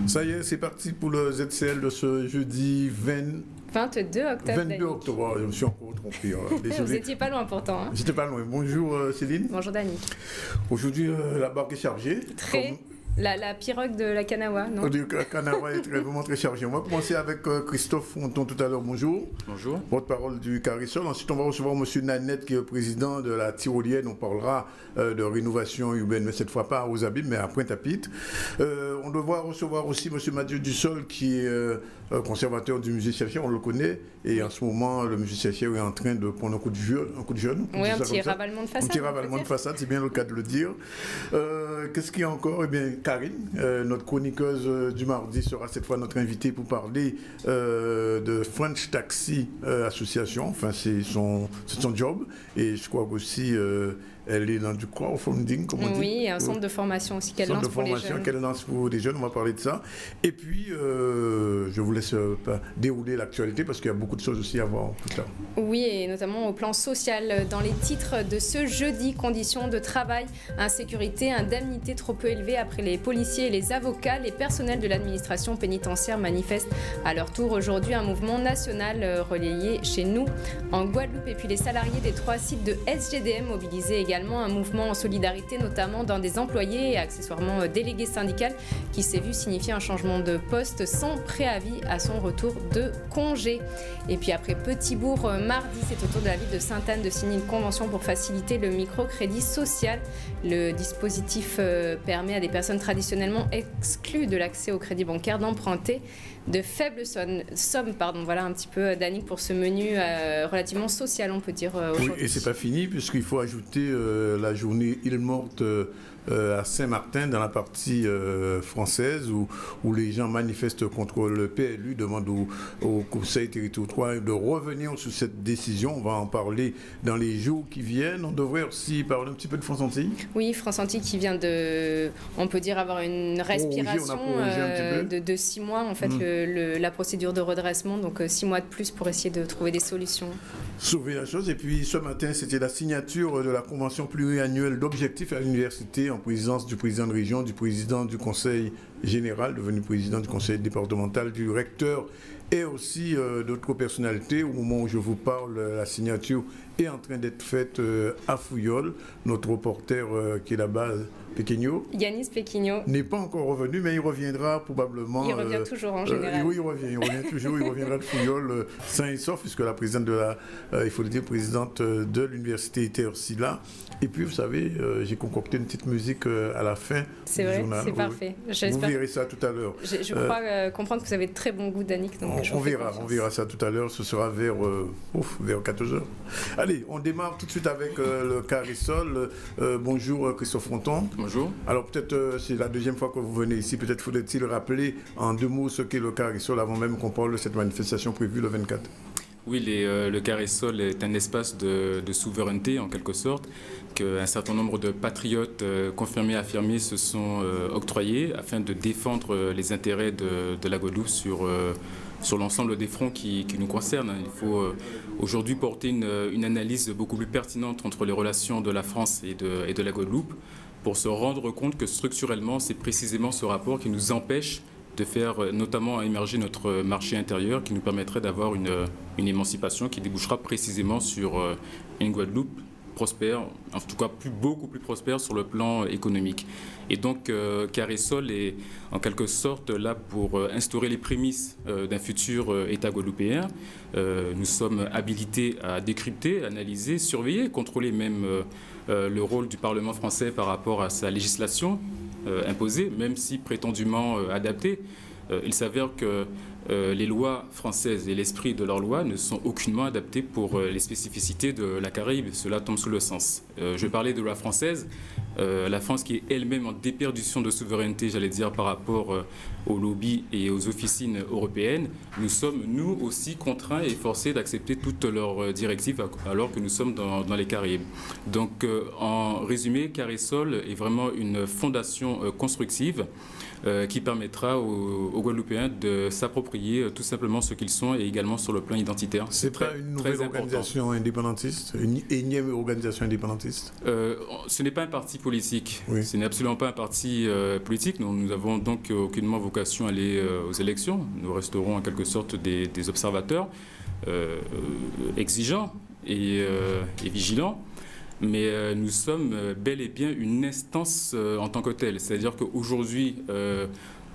Ça y est, c'est parti pour le ZCL de ce jeudi 22 octobre. 22 octobre, je me suis encore trompé. Vous n'étiez pas loin pourtant. Hein. J'étais pas loin. Bonjour Céline. Bonjour Dani. Aujourd'hui, la barque est chargée. Très. La pirogue de la Kanawa, non? La Kanawa est vraiment très chargée. On va commencer avec Christophe Fronton tout à l'heure. Bonjour. Bonjour. Porte-parole du CARISOL. Ensuite, on va recevoir M. Nanette, qui est le président de la Tyrolienne. On parlera de rénovation urbaine, mais cette fois pas aux Abîmes, mais à Pointe-à-Pitre. On devra recevoir aussi M. Mathieu Dussol, qui est conservateur du musée Chercheur. On le connaît. Et en ce moment, le musée Chercheur est en train de prendre un coup de jeune. Oui, un petit ravalement de façade. Un petit ravalement de façade, c'est bien le cas de le dire. Qu'est-ce qu'il y a encore? Eh bien, Karine, notre chroniqueuse du mardi, sera cette fois notre invitée pour parler de French Taxi Association. Enfin, c'est son job. Et je crois aussi elle est dans du crowdfunding, comme on dit. Oui, un centre de formation aussi qu'elle lance pour les jeunes. Qu'elle lance pour les jeunes, on va parler de ça. Et puis, je vous laisse dérouler l'actualité parce qu'il y a beaucoup de choses aussi à voir plus tard. Oui, et notamment au plan social. Dans les titres de ce jeudi, conditions de travail, insécurité, indemnité trop peu élevée après les policiers et les avocats, les personnels de l'administration pénitentiaire manifestent à leur tour aujourd'hui un mouvement national relayé chez nous en Guadeloupe. Et puis les salariés des 3 sites de SGDM mobilisés également un mouvement en solidarité, notamment dans des employés et accessoirement délégués syndicales, qui s'est vu signifier un changement de poste sans préavis à son retour de congé. Et puis après Petit-Bourg, mardi, c'est au tour de la ville de Sainte-Anne de signer une convention pour faciliter le microcrédit social. Le dispositif permet à des personnes traditionnellement exclues de l'accès au crédit bancaire d'emprunter de faibles sommes. Voilà un petit peu, Dani, pour ce menu relativement social, on peut dire, aujourd'hui. Oui, et c'est pas fini, puisqu'il faut ajouter la journée île morte à Saint-Martin, dans la partie française, où les gens manifestent contre le PLU, demandent au Conseil territorial de revenir sur cette décision. On va en parler dans les jours qui viennent. On devrait aussi parler un petit peu de France Antilles. Oui, France Antilles qui vient de, on peut dire, avoir une respiration de 6 mois, en fait, la procédure de redressement, donc 6 mois de plus pour essayer de trouver des solutions. Sauver la chose. Et puis ce matin, c'était la signature de la convention pluriannuelle d'objectifs à l'université, en présence du président de région, du président du conseil général, devenu président du conseil départemental, du recteur et aussi d'autres personnalités. Au moment où je vous parle, la signature est en train d'être faite à Fouillol. Notre reporter qui est là-bas, Péquigno, Yanis Péquigno, n'est pas encore revenu, mais il reviendra probablement. Il revient toujours en général. Oui, il revient toujours. Il reviendra de Fouillol sain et sauf, puisque la présidente de il faut le dire, présidente de l'université était aussi là. Et puis, vous savez, j'ai concocté une petite musique à la fin du journal. C'est parfait. Vous verrez ça tout à l'heure. Je crois comprendre que vous avez de très bon goût, Danick. On verra ça tout à l'heure. Ce sera vers 14h. Allez, on démarre tout de suite avec le CARISOL. Bonjour Christophe Fronton. Bonjour. Alors peut-être c'est la deuxième fois que vous venez ici. Peut-être faudrait-il rappeler en 2 mots ce qu'est le CARISOL avant même qu'on parle de cette manifestation prévue le 24. Oui, le CARISOL est un espace de souveraineté en quelque sorte qu'un certain nombre de patriotes confirmés et affirmés se sont octroyés afin de défendre les intérêts de la Guadeloupe sur l'ensemble des fronts qui nous concernent. Il faut aujourd'hui porter une analyse beaucoup plus pertinente entre les relations de la France et de la Guadeloupe pour se rendre compte que structurellement, c'est précisément ce rapport qui nous empêche de faire notamment émerger notre marché intérieur qui nous permettrait d'avoir une émancipation qui débouchera précisément sur une Guadeloupe prospère, en tout cas beaucoup plus prospère sur le plan économique. Et donc CARISOL est en quelque sorte là pour instaurer les prémices d'un futur État guadeloupéen. Nous sommes habilités à décrypter, analyser, surveiller, contrôler même le rôle du Parlement français par rapport à sa législation imposée, même si prétendument adaptée. Il s'avère que les lois françaises et l'esprit de leurs lois ne sont aucunement adaptés pour les spécificités de la Caraïbe. Cela tombe sous le sens. Je parlais de loi française. La France qui est elle-même en déperdition de souveraineté, j'allais dire, par rapport aux lobbies et aux officines européennes, nous sommes, nous aussi, contraints et forcés d'accepter toutes leurs directives alors que nous sommes dans les Caraïbes. Donc, en résumé, CARISOL est vraiment une fondation constructive qui permettra aux Guadeloupéens de s'approprier réapproprier tout simplement ce qu'ils sont et également sur le plan identitaire. C'est pas une nouvelle organisation indépendantiste, une énième organisation indépendantiste? Ce n'est pas un parti politique. Oui. Ce n'est absolument pas un parti politique. Nous n'avons donc aucunement vocation à aller aux élections. Nous resterons en quelque sorte des observateurs exigeants et vigilants. Mais nous sommes bel et bien une instance en tant que telle. C'est-à-dire qu'aujourd'hui,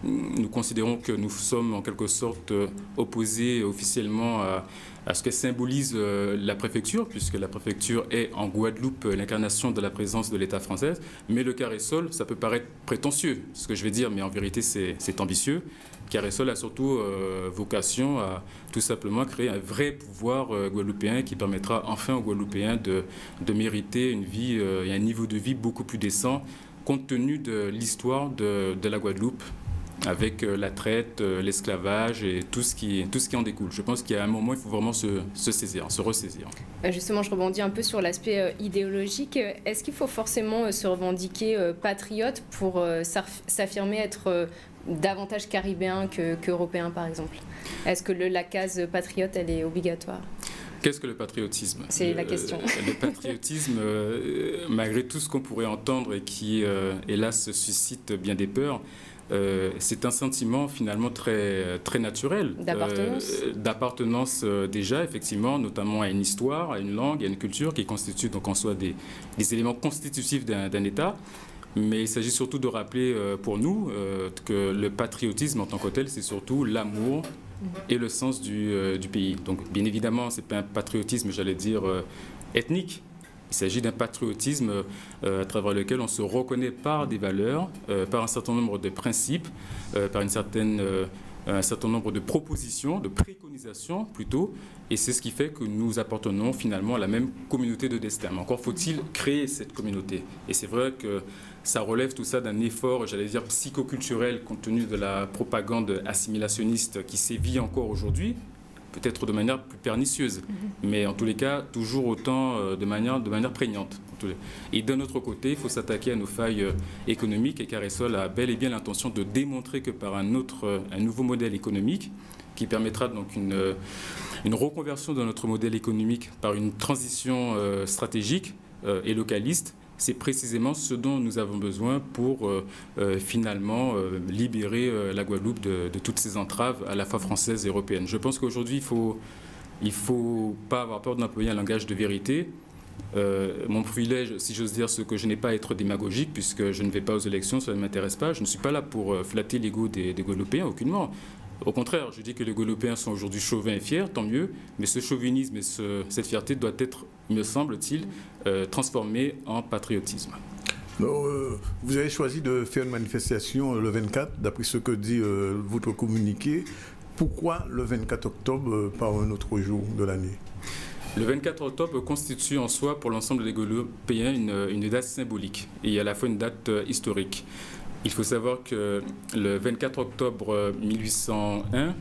nous considérons que nous sommes en quelque sorte opposés officiellement à ce que symbolise la préfecture, puisque la préfecture est en Guadeloupe l'incarnation de la présence de l'État français. Mais le Carré-Sol, ça peut paraître prétentieux, ce que je vais dire, mais en vérité c'est ambitieux. Carré-Sol a surtout vocation à tout simplement créer un vrai pouvoir guadeloupéen qui permettra enfin aux Guadeloupéens de mériter une vie et un niveau de vie beaucoup plus décent, compte tenu de l'histoire de la Guadeloupe, avec la traite, l'esclavage et tout ce qui en découle. Je pense qu'il y a un moment, il faut vraiment se saisir, se ressaisir. Justement, je rebondis un peu sur l'aspect idéologique. Est-ce qu'il faut forcément se revendiquer patriote pour s'affirmer être davantage caribéen qu'européen, par exemple? Est-ce que la case patriote, elle est obligatoire? Qu'est-ce que le patriotisme? C'est la question. Le patriotisme, malgré tout ce qu'on pourrait entendre et qui, hélas, suscite bien des peurs, c'est un sentiment finalement très, très naturel. D'appartenance. D'appartenance déjà, effectivement, notamment à une histoire, à une langue, à une culture qui constituent donc en soi des éléments constitutifs d'un État. Mais il s'agit surtout de rappeler pour nous que le patriotisme en tant que tel, c'est surtout l'amour et le sens du pays. Donc bien évidemment, ce n'est pas un patriotisme, j'allais dire, ethnique. Il s'agit d'un patriotisme à travers lequel on se reconnaît par des valeurs, par un certain nombre de principes, par un certain nombre de propositions, de préconisations plutôt, et c'est ce qui fait que nous appartenons finalement à la même communauté de destin. Mais encore faut-il créer cette communauté. Et c'est vrai que ça relève tout ça d'un effort, j'allais dire, psychoculturel, compte tenu de la propagande assimilationniste qui sévit encore aujourd'hui, peut-être de manière plus pernicieuse, mais en tous les cas, toujours autant de manière prégnante. Et d'un autre côté, il faut s'attaquer à nos failles économiques, et Carré-Sol a bel et bien l'intention de démontrer que par un nouveau modèle économique, qui permettra donc une reconversion de notre modèle économique par une transition stratégique et localiste, c'est précisément ce dont nous avons besoin pour finalement libérer la Guadeloupe de toutes ces entraves à la fois françaises et européennes. Je pense qu'aujourd'hui, il faut pas avoir peur d'employer un langage de vérité. Mon privilège, si j'ose dire, c'est que je n'ai pas à être démagogique, puisque je ne vais pas aux élections, ça ne m'intéresse pas. Je ne suis pas là pour flatter l'ego des Guadeloupéens, aucunement. Au contraire, je dis que les Guadeloupéens sont aujourd'hui chauvins et fiers, tant mieux, mais ce chauvinisme et cette fierté doit être, me semble-t-il, transformé en patriotisme. Alors, vous avez choisi de faire une manifestation le 24, d'après ce que dit votre communiqué. Pourquoi le 24 octobre par un autre jour de l'année? Le 24 octobre constitue en soi, pour l'ensemble des Guadeloupéens, une date symbolique et à la fois une date historique. Il faut savoir que le 24 octobre 1801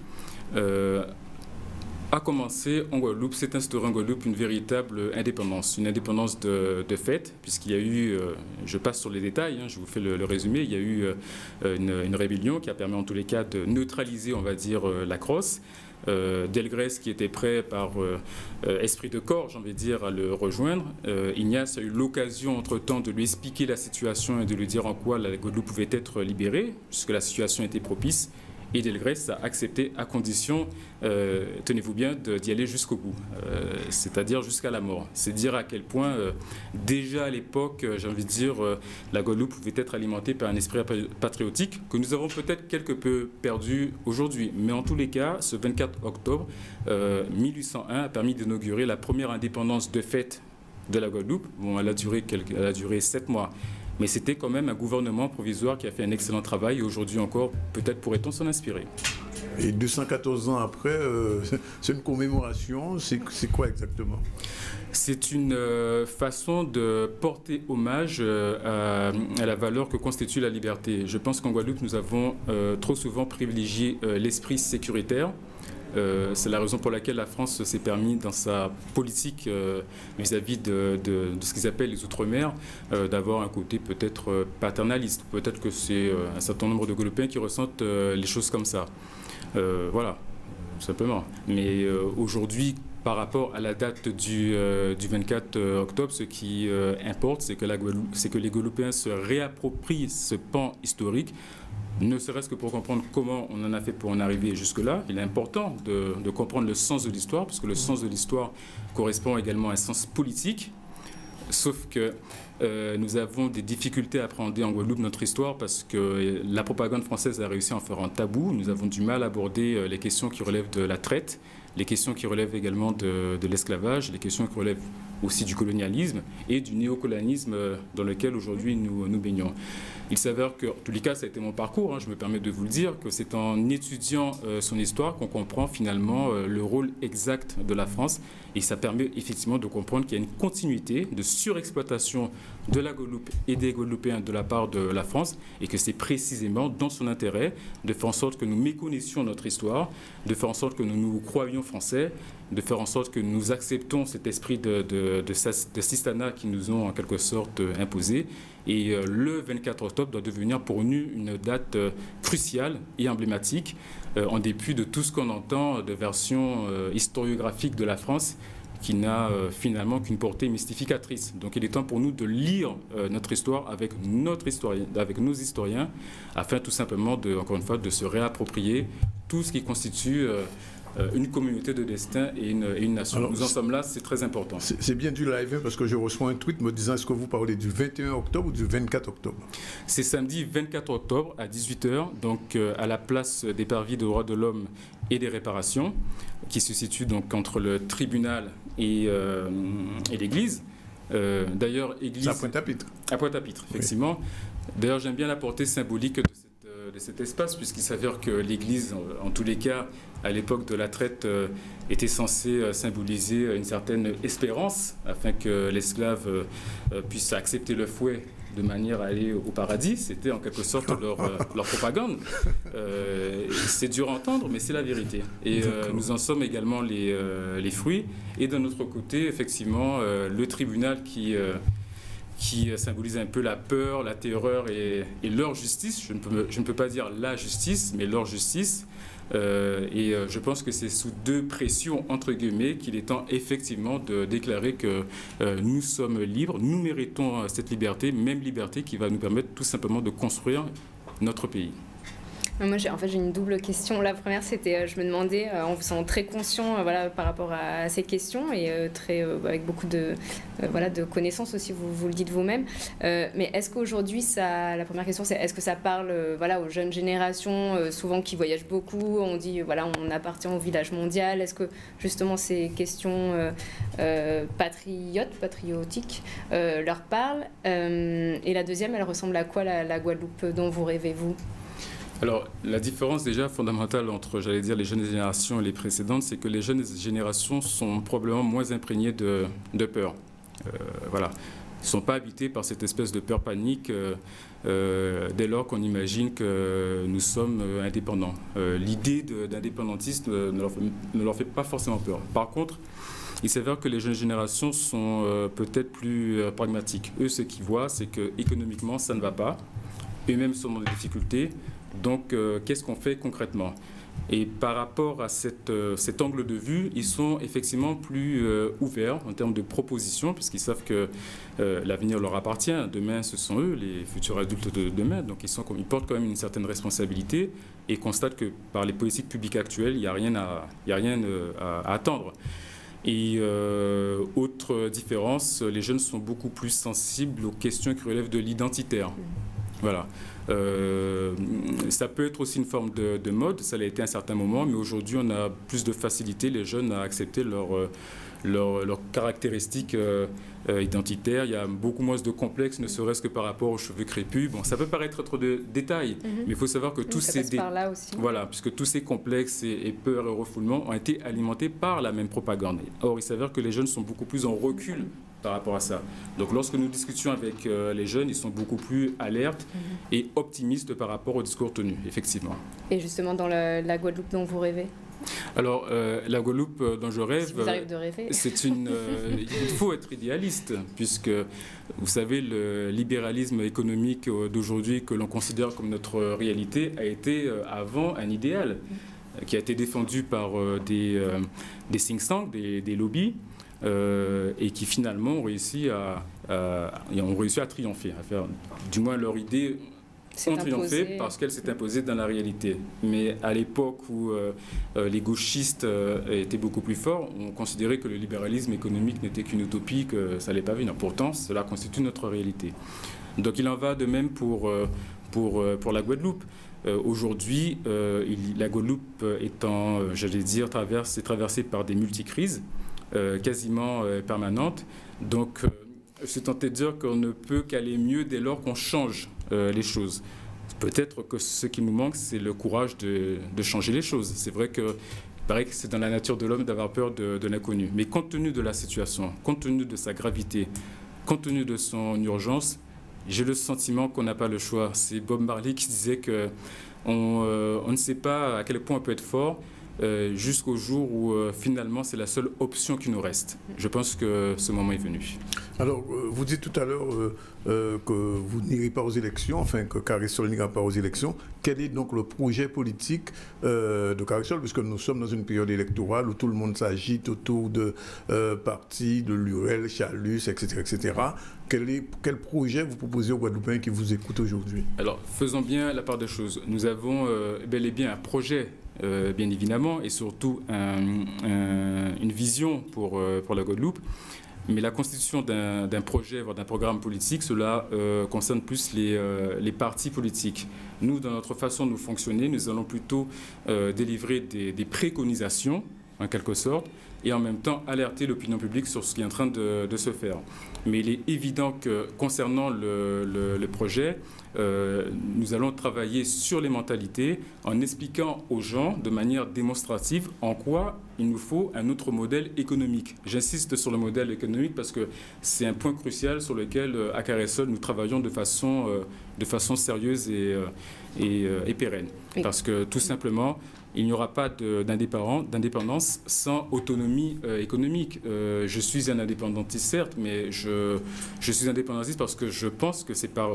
a commencé en Guadeloupe, s'est instaurée en Guadeloupe une véritable indépendance, une indépendance de fait, puisqu'il y a eu, je passe sur les détails, je vous fais le résumé, il y a eu une rébellion qui a permis en tous les cas de neutraliser, on va dire, la crosse. Delgrès qui était prêt par esprit de corps, j'ai envie de dire, à le rejoindre. Ignace a eu l'occasion entre-temps de lui expliquer la situation et de lui dire en quoi la Guadeloupe pouvait être libérée, puisque la situation était propice. Et Delgrès a accepté à condition, tenez-vous bien, d'y aller jusqu'au bout, c'est-à-dire jusqu'à la mort. C'est dire à quel point, déjà à l'époque, j'ai envie de dire, la Guadeloupe pouvait être alimentée par un esprit patriotique que nous avons peut-être quelque peu perdu aujourd'hui. Mais en tous les cas, ce 24 octobre 1801 a permis d'inaugurer la première indépendance de fait de la Guadeloupe. Bon, elle a duré 7 mois. Mais c'était quand même un gouvernement provisoire qui a fait un excellent travail et aujourd'hui encore, peut-être pourrait-on s'en inspirer. Et 214 ans après, c'est une commémoration, c'est quoi exactement? C'est une façon de porter hommage à la valeur que constitue la liberté. Je pense qu'en Guadeloupe, nous avons trop souvent privilégié l'esprit sécuritaire C'est la raison pour laquelle la France s'est permis dans sa politique vis-à-vis de ce qu'ils appellent les Outre-mer d'avoir un côté peut-être paternaliste. Peut-être que c'est un certain nombre de Guadeloupéens qui ressentent les choses comme ça. Voilà, tout simplement. Mais aujourd'hui, par rapport à la date du 24 octobre, ce qui importe, c'est que les Guadeloupéens se réapproprient ce pan historique, ne serait-ce que pour comprendre comment on en a fait pour en arriver jusque-là. Il est important de comprendre le sens de l'histoire, parce que le sens de l'histoire correspond également à un sens politique. Sauf que nous avons des difficultés à appréhender en Guadeloupe notre histoire parce que la propagande française a réussi à en faire un tabou. Nous avons du mal à aborder les questions qui relèvent de la traite, les questions qui relèvent également de l'esclavage, les questions qui relèvent aussi du colonialisme et du néocolonialisme dans lequel aujourd'hui nous baignons. Il s'avère que, en tous les cas, ça a été mon parcours, je me permets de vous le dire, que c'est en étudiant son histoire qu'on comprend finalement le rôle exact de la France. Et ça permet effectivement de comprendre qu'il y a une continuité de surexploitation de la Guadeloupe et des Guadeloupéens de la part de la France et que c'est précisément dans son intérêt de faire en sorte que nous méconnaissions notre histoire, de faire en sorte que nous nous croyions français, de faire en sorte que nous acceptons cet esprit de Sistana qui nous ont en quelque sorte imposé. Et le 24 octobre doit devenir pour nous une date cruciale et emblématique, en dépit de tout ce qu'on entend de versions historiographiques de la France qui n'a finalement qu'une portée mystificatrice. Donc il est temps pour nous de lire notre histoire avec nos historiens, afin tout simplement, encore une fois, de se réapproprier tout ce qui constitue une communauté de destin et une nation. Alors, nous en sommes là, c'est très important. C'est bien du live parce que je reçois un tweet me disant est-ce que vous parlez du 21 octobre ou du 24 octobre? C'est samedi 24 octobre à 18h, donc à la place des parvis de droits de l'homme et des réparations, qui se situe donc entre le tribunal et l'église. D'ailleurs, église... C'est à Pointe-à-Pitre. À Pointe-à-Pitre, effectivement. Oui. D'ailleurs, j'aime bien la portée symbolique de cet espace, puisqu'il s'avère que l'église, en tous les cas, à l'époque de la traite, était censée symboliser une certaine espérance, afin que l'esclave puisse accepter le fouet de manière à aller au paradis. C'était en quelque sorte leur propagande. C'est dur à entendre, mais c'est la vérité. Et nous en sommes également les fruits. Et d'un autre côté, effectivement, le tribunal qui symbolise un peu la peur, la terreur et leur justice. Je ne peux pas dire la justice, mais leur justice. Je pense que c'est sous deux pressions, entre guillemets, qu'il est temps effectivement de déclarer que nous sommes libres, nous méritons cette liberté, même liberté qui va nous permettre tout simplement de construire notre pays. Moi, j'ai une double question. La première, c'était, je me demandais, en vous sentant très conscient par rapport à ces questions et avec beaucoup de connaissances aussi, vous le dites vous-même. Mais est-ce qu'aujourd'hui, la première question, c'est est-ce que ça parle aux jeunes générations, souvent qui voyagent beaucoup, on dit, on appartient au village mondial. Est-ce que justement ces questions patriotiques leur parlent? Et la deuxième, elle ressemble à quoi la Guadeloupe dont vous rêvez, vous? Alors, la différence déjà fondamentale entre, j'allais dire, les jeunes générations et les précédentes, c'est que les jeunes générations sont probablement moins imprégnées de peur. Voilà. Ils ne sont pas habités par cette espèce de peur panique dès lors qu'on imagine que nous sommes indépendants. L'idée d'indépendantisme ne leur fait pas forcément peur. Par contre, il s'avère que les jeunes générations sont peut-être plus pragmatiques. Eux, ce qu'ils voient, c'est qu'économiquement, ça ne va pas. Eux-mêmes sont dans des difficultés. Donc, qu'est-ce qu'on fait concrètement? Et par rapport à cet angle de vue, ils sont effectivement plus ouverts en termes de propositions, puisqu'ils savent que l'avenir leur appartient. Demain, ce sont eux, les futurs adultes de demain. Donc, ils portent quand même une certaine responsabilité et constatent que par les politiques publiques actuelles, il n'y a rien à attendre. Et autre différence, les jeunes sont beaucoup plus sensibles aux questions qui relèvent de l'identitaire. Voilà. Ça peut être aussi une forme de mode, ça l'a été à un certain moment, mais aujourd'hui on a plus de facilité, les jeunes, à accepter leurs caractéristiques identitaires. Il y a beaucoup moins de complexes, ne serait-ce que par rapport aux cheveux crépus. Bon, ça peut paraître trop de détails, mais il faut savoir que tous ces complexes et peurs et refoulements ont été alimentés par la même propagande. Or, il s'avère que les jeunes sont beaucoup plus en recul par rapport à ça. Donc lorsque nous discutions avec les jeunes, ils sont beaucoup plus alertes et optimistes par rapport au discours tenu, effectivement. Et justement, dans la Guadeloupe dont vous rêvez? Alors, la Guadeloupe dont je rêve, Si vous arrive de rêver. Il faut être idéaliste, puisque, vous savez, le libéralisme économique d'aujourd'hui que l'on considère comme notre réalité a été avant un idéal qui a été défendu par des think tanks, des lobbies, et qui finalement ont réussi à triompher, à faire du moins leur idée ont triomphé parce qu'elle s'est imposée dans la réalité. Mais à l'époque où les gauchistes étaient beaucoup plus forts, on considérait que le libéralisme économique n'était qu'une utopie, que ça n'allait pas venir. Pourtant, cela constitue notre réalité. Donc il en va de même pour la Guadeloupe. Aujourd'hui, la Guadeloupe étant, j'allais dire, traversée par des multicrises quasiment permanentes. Donc, je suis tenté de dire qu'on ne peut qu'aller mieux dès lors qu'on change les choses. Peut-être que ce qui nous manque, c'est le courage de changer les choses. C'est vrai qu'il paraît que c'est dans la nature de l'homme d'avoir peur de l'inconnu. Mais compte tenu de la situation, compte tenu de sa gravité, compte tenu de son urgence, j'ai le sentiment qu'on n'a pas le choix. C'est Bob Marley qui disait qu'on ne sait pas à quel point on peut être fort jusqu'au jour où finalement c'est la seule option qui nous reste. Je pense que ce moment est venu. Alors, vous dites tout à l'heure que vous n'irez pas aux élections, enfin que Carré-Sol n'ira pas aux élections. Quel est donc le projet politique de Carré-Sol, puisque nous sommes dans une période électorale où tout le monde s'agite autour de partis, de Lurel, Chalus, etc. etc. Quel projet vous proposez aux Guadeloupéens qui vous écoutent aujourd'hui? Alors, faisons bien la part des choses. Nous avons bel et bien un projet, bien évidemment, et surtout une vision pour la Guadeloupe. Mais la constitution d'un projet, voire d'un programme politique, cela concerne plus les partis politiques. Nous, dans notre façon de fonctionner, nous allons plutôt délivrer des préconisations, en quelque sorte, et en même temps alerter l'opinion publique sur ce qui est en train de se faire. Mais il est évident que concernant le projet, nous allons travailler sur les mentalités en expliquant aux gens de manière démonstrative en quoi il nous faut un autre modèle économique. J'insiste sur le modèle économique parce que c'est un point crucial sur lequel, à Carré-Sol, nous travaillons de façon sérieuse et pérenne. Oui. Parce que tout simplement, il n'y aura pas d'indépendance sans autonomie économique. Je suis un indépendantiste, certes, mais je suis indépendantiste parce que je pense que c'est par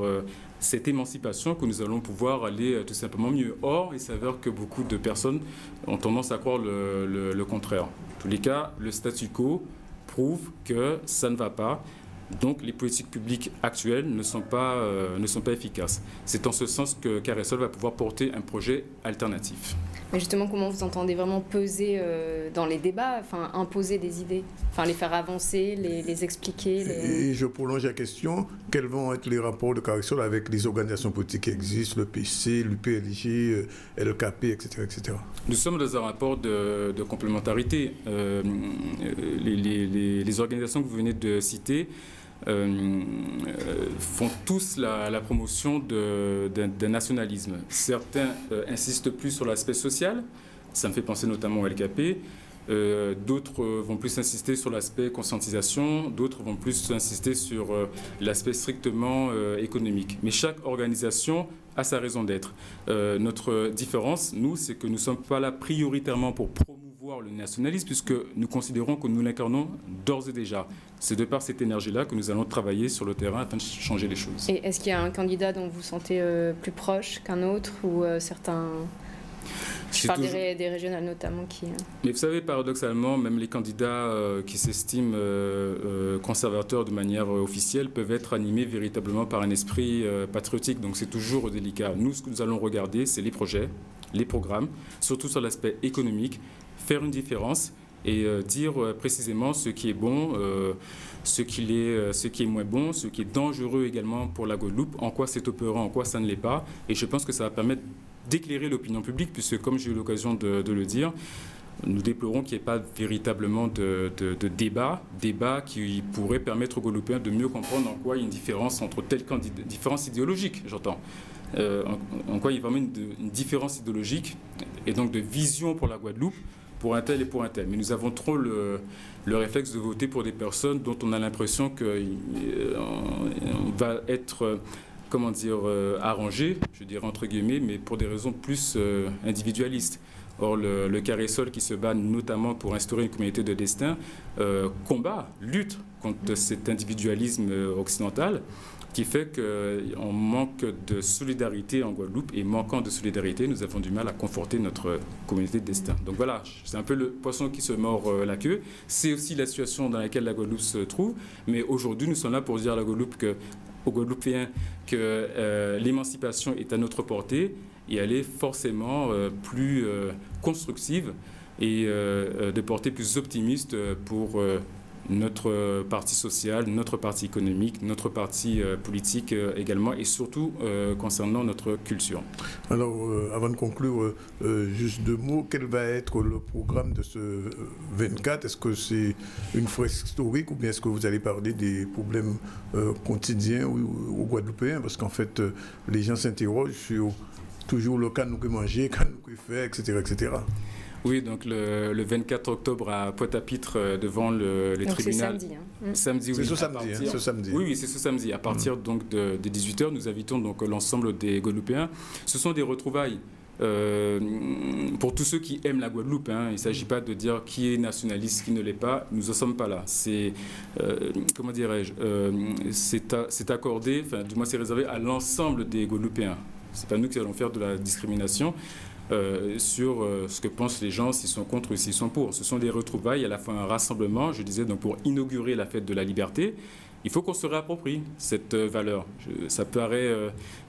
cette émancipation que nous allons pouvoir aller tout simplement mieux. Or, il s'avère que beaucoup de personnes ont tendance à croire le contraire. En tous les cas, le statu quo prouve que ça ne va pas. Donc, les politiques publiques actuelles ne sont pas efficaces. C'est en ce sens que Carré-Sol va pouvoir porter un projet alternatif. Mais justement, comment vous entendez vraiment peser dans les débats, enfin imposer des idées, enfin les faire avancer, les expliquer Et je prolonge la question, quels vont être les rapports de Carré-Sol avec les organisations politiques qui existent, le PC, l'UPLG, LKP, etc., etc. Nous sommes dans un rapport de complémentarité. Les organisations que vous venez de citer font tous la promotion d'un nationalisme. Certains insistent plus sur l'aspect social, ça me fait penser notamment au LKP. D'autres vont plus insister sur l'aspect conscientisation, d'autres vont plus insister sur l'aspect strictement économique. Mais chaque organisation a sa raison d'être. Notre différence, nous, c'est que nous ne sommes pas là prioritairement pour promouvoir le nationalisme, puisque nous considérons que nous l'incarnons d'ores et déjà. C'est de par cette énergie-là que nous allons travailler sur le terrain afin de changer les choses. Et est-ce qu'il y a un candidat dont vous vous sentez plus proche qu'un autre, ou certains... Je parle des régionales notamment qui... Mais vous savez, paradoxalement, même les candidats qui s'estiment conservateurs de manière officielle peuvent être animés véritablement par un esprit patriotique. Donc c'est toujours délicat. Nous, ce que nous allons regarder, c'est les projets, les programmes, surtout sur l'aspect économique, faire une différence et dire précisément ce qui est bon, ce qui est moins bon, ce qui est dangereux également pour la Guadeloupe, en quoi c'est opérant, en quoi ça ne l'est pas. Et je pense que ça va permettre d'éclairer l'opinion publique, puisque, comme j'ai eu l'occasion de le dire, nous déplorons qu'il n'y ait pas véritablement de débat qui pourrait permettre aux Guadeloupéens de mieux comprendre en quoi il y a une différence entre telle candidat, différence idéologique, j'entends, en quoi il y a vraiment une différence idéologique et donc de vision pour la Guadeloupe, pour un tel et pour un tel. Mais nous avons trop le réflexe de voter pour des personnes dont on a l'impression qu'on va être... arrangé, je dirais entre guillemets, mais pour des raisons plus individualistes. Or, le CARESOL, qui se bat notamment pour instaurer une communauté de destin, lutte contre cet individualisme occidental qui fait qu'on manque de solidarité en Guadeloupe, et manquant de solidarité, nous avons du mal à conforter notre communauté de destin. Donc voilà, c'est un peu le poisson qui se mord la queue. C'est aussi la situation dans laquelle la Guadeloupe se trouve, mais aujourd'hui nous sommes là pour dire aux Guadeloupéens que l'émancipation est à notre portée, et elle est forcément plus constructive et de portée plus optimiste pour notre parti social, notre parti économique, notre parti politique également, et surtout concernant notre culture. Alors, avant de conclure, juste 2 mots, quel va être le programme de ce 24? Est-ce que c'est une fresque historique, ou bien est-ce que vous allez parler des problèmes quotidiens aux Guadeloupéens? Parce qu'en fait, les gens s'interrogent sur toujours le cas nous que manger, cas nous que faire, etc., etc. Oui, donc le 24 octobre à Pointe-à-Pitre devant le tribunal. C'est samedi. Samedi, oui. C'est ce samedi, ce samedi. Oui, c'est ce samedi. À partir donc de 18h, nous invitons donc l'ensemble des Guadeloupéens. Ce sont des retrouvailles. Pour tous ceux qui aiment la Guadeloupe, il ne s'agit pas de dire qui est nationaliste, qui ne l'est pas. Nous n'en sommes pas là. C'est, comment dirais-je, c'est accordé, enfin, du moins c'est réservé à l'ensemble des Guadeloupéens. Ce n'est pas nous qui allons faire de la discrimination sur ce que pensent les gens, s'ils sont contre ou s'ils sont pour. Ce sont des retrouvailles, à la fois un rassemblement, je disais, donc pour inaugurer la fête de la liberté. Il faut qu'on se réapproprie cette valeur. Ça paraît,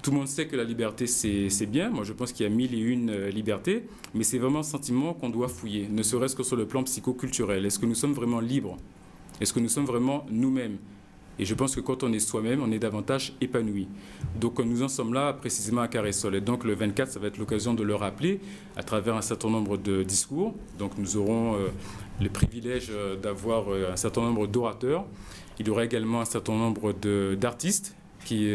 tout le monde sait que la liberté, c'est bien. Moi, je pense qu'il y a 1001 libertés, mais c'est vraiment un sentiment qu'on doit fouiller, ne serait-ce que sur le plan psychoculturel. Est-ce que nous sommes vraiment libres? Est-ce que nous sommes vraiment nous-mêmes? Et je pense que quand on est soi-même, on est davantage épanoui. Donc nous en sommes là précisément à CARESOL. Et donc le 24, ça va être l'occasion de le rappeler à travers un certain nombre de discours. Donc nous aurons le privilège d'avoir un certain nombre d'orateurs. Il y aura également un certain nombre d'artistes qui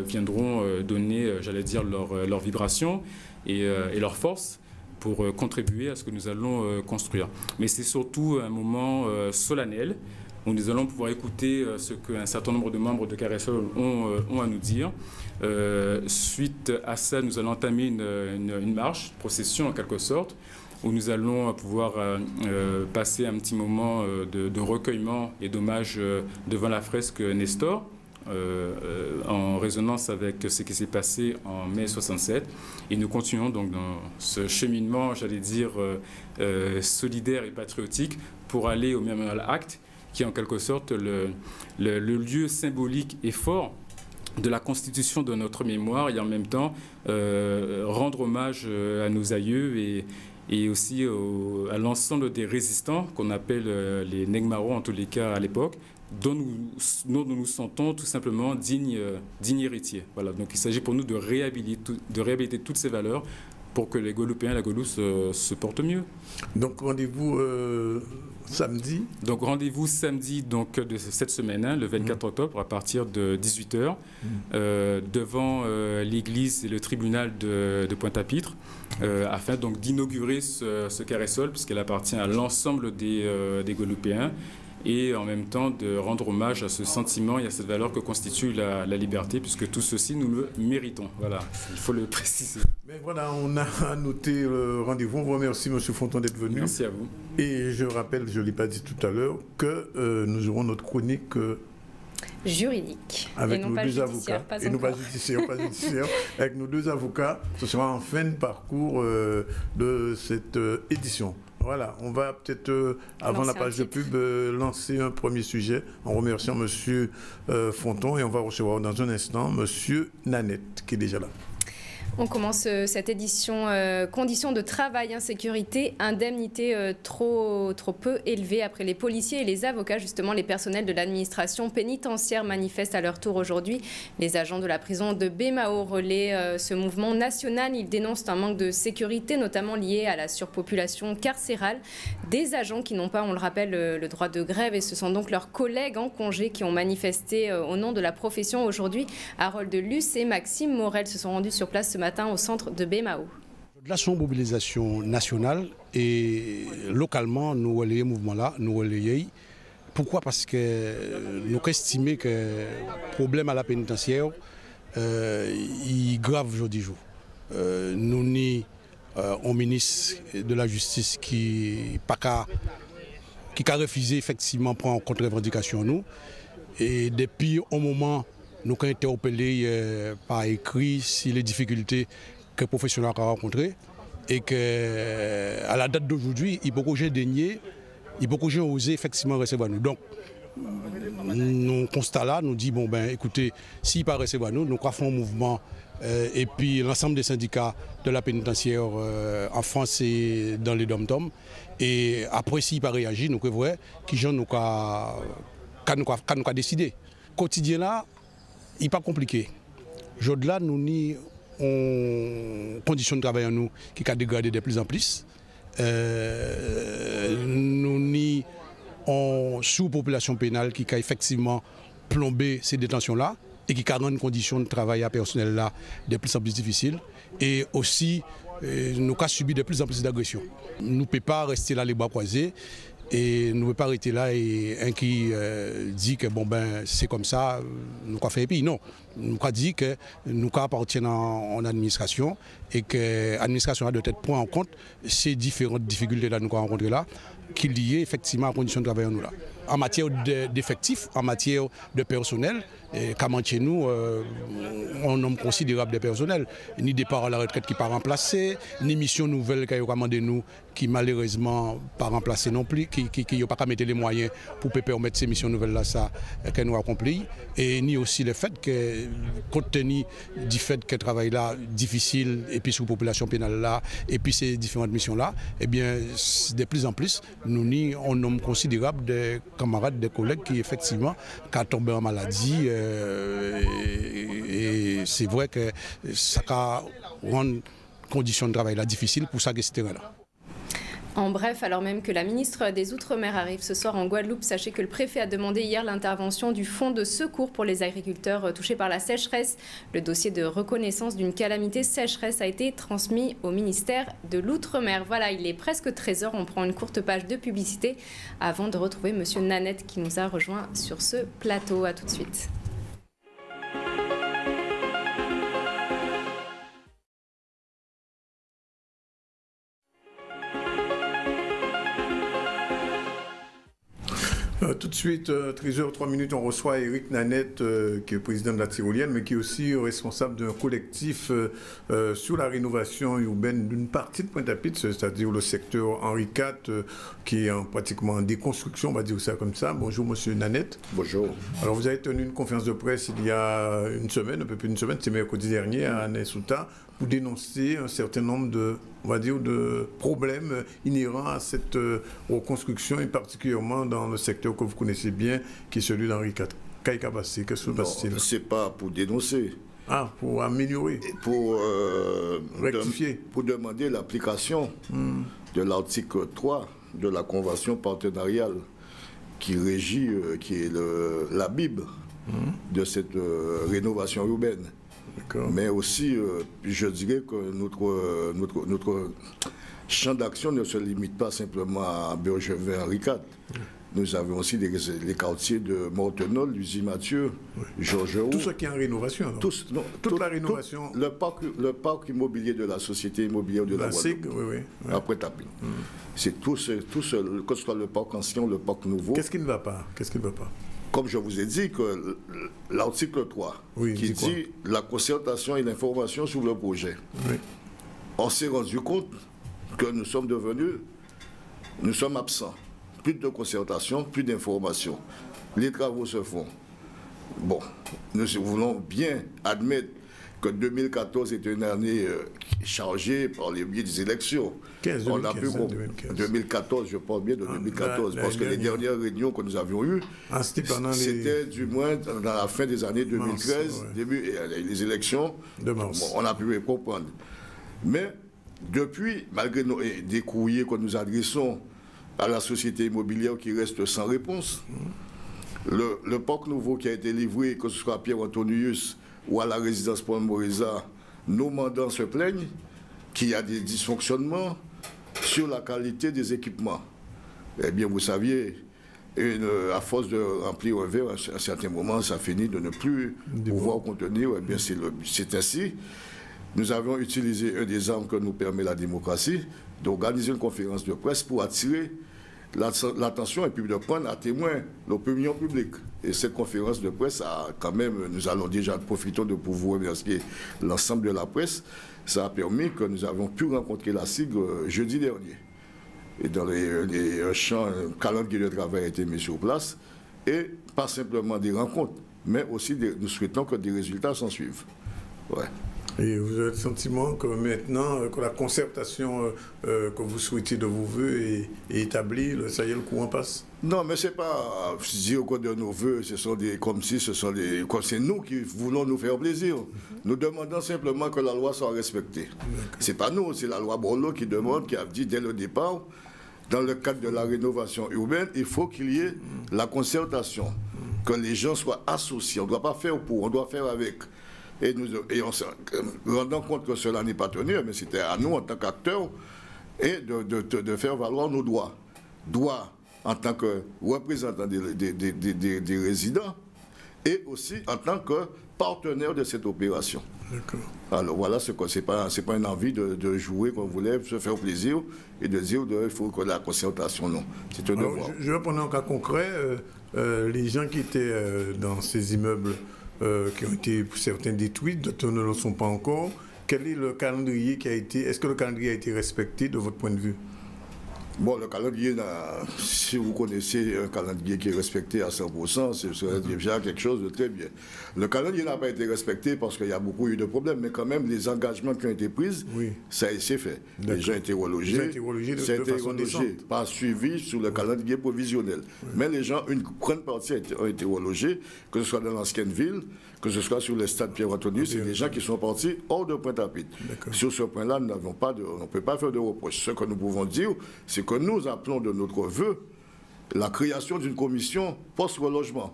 viendront donner, j'allais dire, leur vibration et leur force pour contribuer à ce que nous allons construire. Mais c'est surtout un moment solennel où nous allons pouvoir écouter ce qu'un certain nombre de membres de CARESOL ont à nous dire. Suite à ça, nous allons entamer une marche, une procession en quelque sorte, où nous allons pouvoir passer un petit moment de recueillement et d'hommage devant la fresque Nestor, en résonance avec ce qui s'est passé en mai 67. Et nous continuons donc dans ce cheminement, j'allais dire, solidaire et patriotique pour aller au Memorial Act, qui est en quelque sorte le lieu symbolique et fort de la constitution de notre mémoire, et en même temps rendre hommage à nos aïeux et aussi à l'ensemble des résistants qu'on appelle les Negmaro, en tous les cas à l'époque, dont nous nous sentons tout simplement dignes héritiers. Voilà, donc il s'agit pour nous de réhabiliter toutes ces valeurs pour que les Guadeloupéens, la Guadeloupe se portent mieux. Donc rendez-vous samedi. Donc rendez-vous samedi donc, de cette semaine, le 24 octobre, à partir de 18h, devant l'église et le tribunal de Pointe-à-Pitre, afin donc d'inaugurer ce CARESOL, puisqu'elle appartient à l'ensemble des Guadeloupéens, et en même temps de rendre hommage à ce sentiment et à cette valeur que constitue la liberté, puisque tout ceci, nous le méritons. Voilà, il faut le préciser. Mais voilà, on a noté le rendez-vous. On vous remercie, M. Fonton, d'être venu. Merci à vous. Et je rappelle, je ne l'ai pas dit tout à l'heure, que nous aurons notre chronique juridique. Avec et non nos pas deux judiciaire, avocats. pas Et non pas encore. judiciaire, avec nos 2 avocats. Ce sera en fin de parcours de cette édition. Voilà, on va peut-être, avant la page de pub, lancer un premier sujet en remerciant M. Fonton, et on va recevoir dans un instant M. Nanette, qui est déjà là. On commence cette édition conditions de travail, insécurité, indemnité trop peu élevée. Après les policiers et les avocats, justement, les personnels de l'administration pénitentiaire manifestent à leur tour aujourd'hui. Les agents de la prison de Bémao relaient ce mouvement national. Ils dénoncent un manque de sécurité, notamment lié à la surpopulation carcérale. Des agents qui n'ont pas, on le rappelle, le droit de grève, et ce sont donc leurs collègues en congé qui ont manifesté au nom de la profession aujourd'hui. Harold Luce et Maxime Morel se sont rendus sur place ce matin au centre de Bémao. De la mobilisation nationale et localement, nous relayons le mouvement-là, nous relayons. Pourquoi? Parce que nous estimons que le problème à la pénitentiaire est grave aujourd'hui. Nous ni au ministre de la Justice qui a refusé effectivement prendre en compte les revendications nous. Et depuis un moment, nous avons été interpellés par écrit sur les difficultés que le professionnel a rencontrées et qu'à la date d'aujourd'hui, il y a beaucoup de gens déniés, il y a beaucoup de gens osé effectivement recevoir nous. Donc, nous constat là, nous dit bon ben écoutez, s'il pas recevoir nous faisons un mouvement et puis l'ensemble des syndicats de la pénitentiaire en France et dans les dom-tom. Et après s'il pas réagir, nous prévoyons qui gens nous a décidé. Quotidien là, il n'est pas compliqué. Aujourd'hui là, nous ni en conditions de travail en nous qui a dégradé de plus en plus. Nous ni en sous-population pénale qui a effectivement plombé ces détentions-là et qui a rendu les conditions de travail à personnel là de plus en plus difficiles. Et aussi, nous avons subi de plus en plus d'agressions. Nous ne pouvons pas rester là les bras croisés et nous ne pouvons pas rester là et un qui dit que bon ben c'est comme ça, nous avons fait et puis non. Nous avons dit que nous appartenons en administration et que l'administration doit être prendre en compte ces différentes difficultés que nous avons rencontrées là, qui sont liées effectivement à la condition de travail en nous là. En matière d'effectifs, en matière de personnel, comme chez nous, un nombre considérable de personnel, ni départ à la retraite qui pas remplacé, ni mission nouvelle qui a commandé nous, qui malheureusement pas remplacé non plus, qui n'ont pas mettre les moyens pour permettre ces missions nouvelles là ça que nous accompli, et ni aussi le fait que compte tenu du fait que le travail là difficile et puis sous population pénale là et puis ces différentes missions là, eh bien de plus en plus nous ni un nombre considérable de camarades, de collègues qui effectivement sont tombés en maladie et c'est vrai que ça rend conditions de travail là difficiles pour ça que c'était là. En bref, alors même que la ministre des Outre-mer arrive ce soir en Guadeloupe, sachez que le préfet a demandé hier l'intervention du fonds de secours pour les agriculteurs touchés par la sécheresse. Le dossier de reconnaissance d'une calamité sécheresse a été transmis au ministère de l'Outre-mer. Voilà, il est presque 13h, on prend une courte page de publicité avant de retrouver monsieur Nanette qui nous a rejoint sur ce plateau. À tout de suite. Tout de suite, 13h03, on reçoit Éric Nanette, qui est président de la Tyrolienne, mais qui est aussi responsable d'un collectif sur la rénovation urbaine d'une partie de Pointe-à-Pitre, c'est-à-dire le secteur Henri IV, qui est pratiquement en déconstruction, on va dire ça comme ça. Bonjour, monsieur Nanette. Bonjour. Alors, vous avez tenu une conférence de presse il y a une semaine, un peu plus d'une semaine, c'est mercredi dernier, à Nesouta, pour dénoncer un certain nombre de, on va dire, de problèmes inhérents à cette reconstruction, et particulièrement dans le secteur que vous connaissez bien, qui est celui d'Henri IV. Qu'est-ce que se passe-t-il? C'est pas pour dénoncer. Ah, pour améliorer. Pour rectifier. Pour demander l'application de l'article 3 de la convention partenariale qui régit, qui est la Bible de cette rénovation urbaine. Mais aussi, je dirais que notre champ d'action ne se limite pas simplement à Bergevin, Henri IV. Nous avons aussi les quartiers de Mortenol, Luzy-Mathieu, Georges-Roux. Tout ce qui est en rénovation. Toute la rénovation. Le parc immobilier de la société immobilière de la Guadeloupe. Oui. Après Tapin. C'est tout ce, que ce soit le parc ancien ou le parc nouveau. Qu'est-ce qui ne va pas? Comme je vous ai dit, que l'article 3, qui dit la concertation et l'information sur le projet. Oui. On s'est rendu compte que nous sommes absents. Plus de concertation, plus d'information. Les travaux se font. Bon, nous voulons bien admettre que 2014 est une année chargée par les biais des élections. 2014, je parle bien de 2014, parce que les dernières réunions que nous avions eues, c'était du moins dans la fin des années 2013, début les élections, on a pu comprendre. Mais depuis, malgré des courriers que nous adressons à la société immobilière qui reste sans réponse, le parc nouveau qui a été livré, que ce soit à Pierre-Antonius ou à la résidence Paul-Moreza, nos mandants se plaignent qu'il y a des dysfonctionnements sur la qualité des équipements. Eh bien, vous saviez, à force de remplir un verre, à un certain moment, ça finit de ne plus pouvoir contenir. Eh bien, c'est ainsi. nous avons utilisé un des armes que nous permet la démocratie, d'organiser une conférence de presse pour attirer l'attention et puis de prendre à témoin l'opinion publique. Et cette conférence de presse a quand même, nous allons déjà profiter de pouvoir remercier l'ensemble de la presse, ça a permis que nous avons pu rencontrer la SIG jeudi dernier. Et dans les champs, un calendrier de travail a été mis sur place, et pas simplement des rencontres, mais aussi nous souhaitons que des résultats s'en suivent. Ouais. Et vous avez le sentiment que maintenant, que la concertation que vous souhaitiez de vos voeux est établie, ça y est, le courant passe? Non, mais c'est pas dire que de nos voeux, comme c'est nous qui voulons nous faire plaisir. Nous demandons simplement que la loi soit respectée. C'est pas nous, c'est la loi Borloo qui demande, qui a dit dès le départ, dans le cadre de la rénovation urbaine, il faut qu'il y ait la concertation, que les gens soient associés. On ne doit pas faire pour, on doit faire avec. Et on se rendant compte que cela n'est pas tenu, mais c'était à nous en tant qu'acteurs et de faire valoir nos droits. Droits en tant que représentants des résidents et aussi en tant que partenaires de cette opération. Alors voilà, ce que c'est pas une envie de jouer qu'on voulait se faire plaisir et de dire qu'il faut que la concertation, non. C'est un devoir. Je vais prendre un cas concret. Les gens qui étaient dans ces immeubles qui ont été pour certains détruits, d'autres ne le sont pas encore. Quel est le calendrier qui a été... Est-ce que le calendrier a été respecté de votre point de vue? Bon, le calendrier, si vous connaissez un calendrier qui est respecté à 100%, ce serait déjà quelque chose de très bien. Le calendrier n'a pas été respecté parce qu'il y a beaucoup eu de problèmes, mais quand même, les engagements qui ont été pris, ça s'est fait. Les gens ont été relogés, ça a été relogé, pas suivi sur le calendrier provisionnel. Mais les gens, une grande partie ont été relogés, que ce soit dans l'ancienne ville, que ce soit sur le stade Pierre-Anthony, c'est des gens qui sont partis hors de Pointe-à-Pitre. Sur ce point-là, on ne peut pas faire de reproche. Ce que nous pouvons dire, c'est que nous appelons de notre vœu la création d'une commission post-relogement.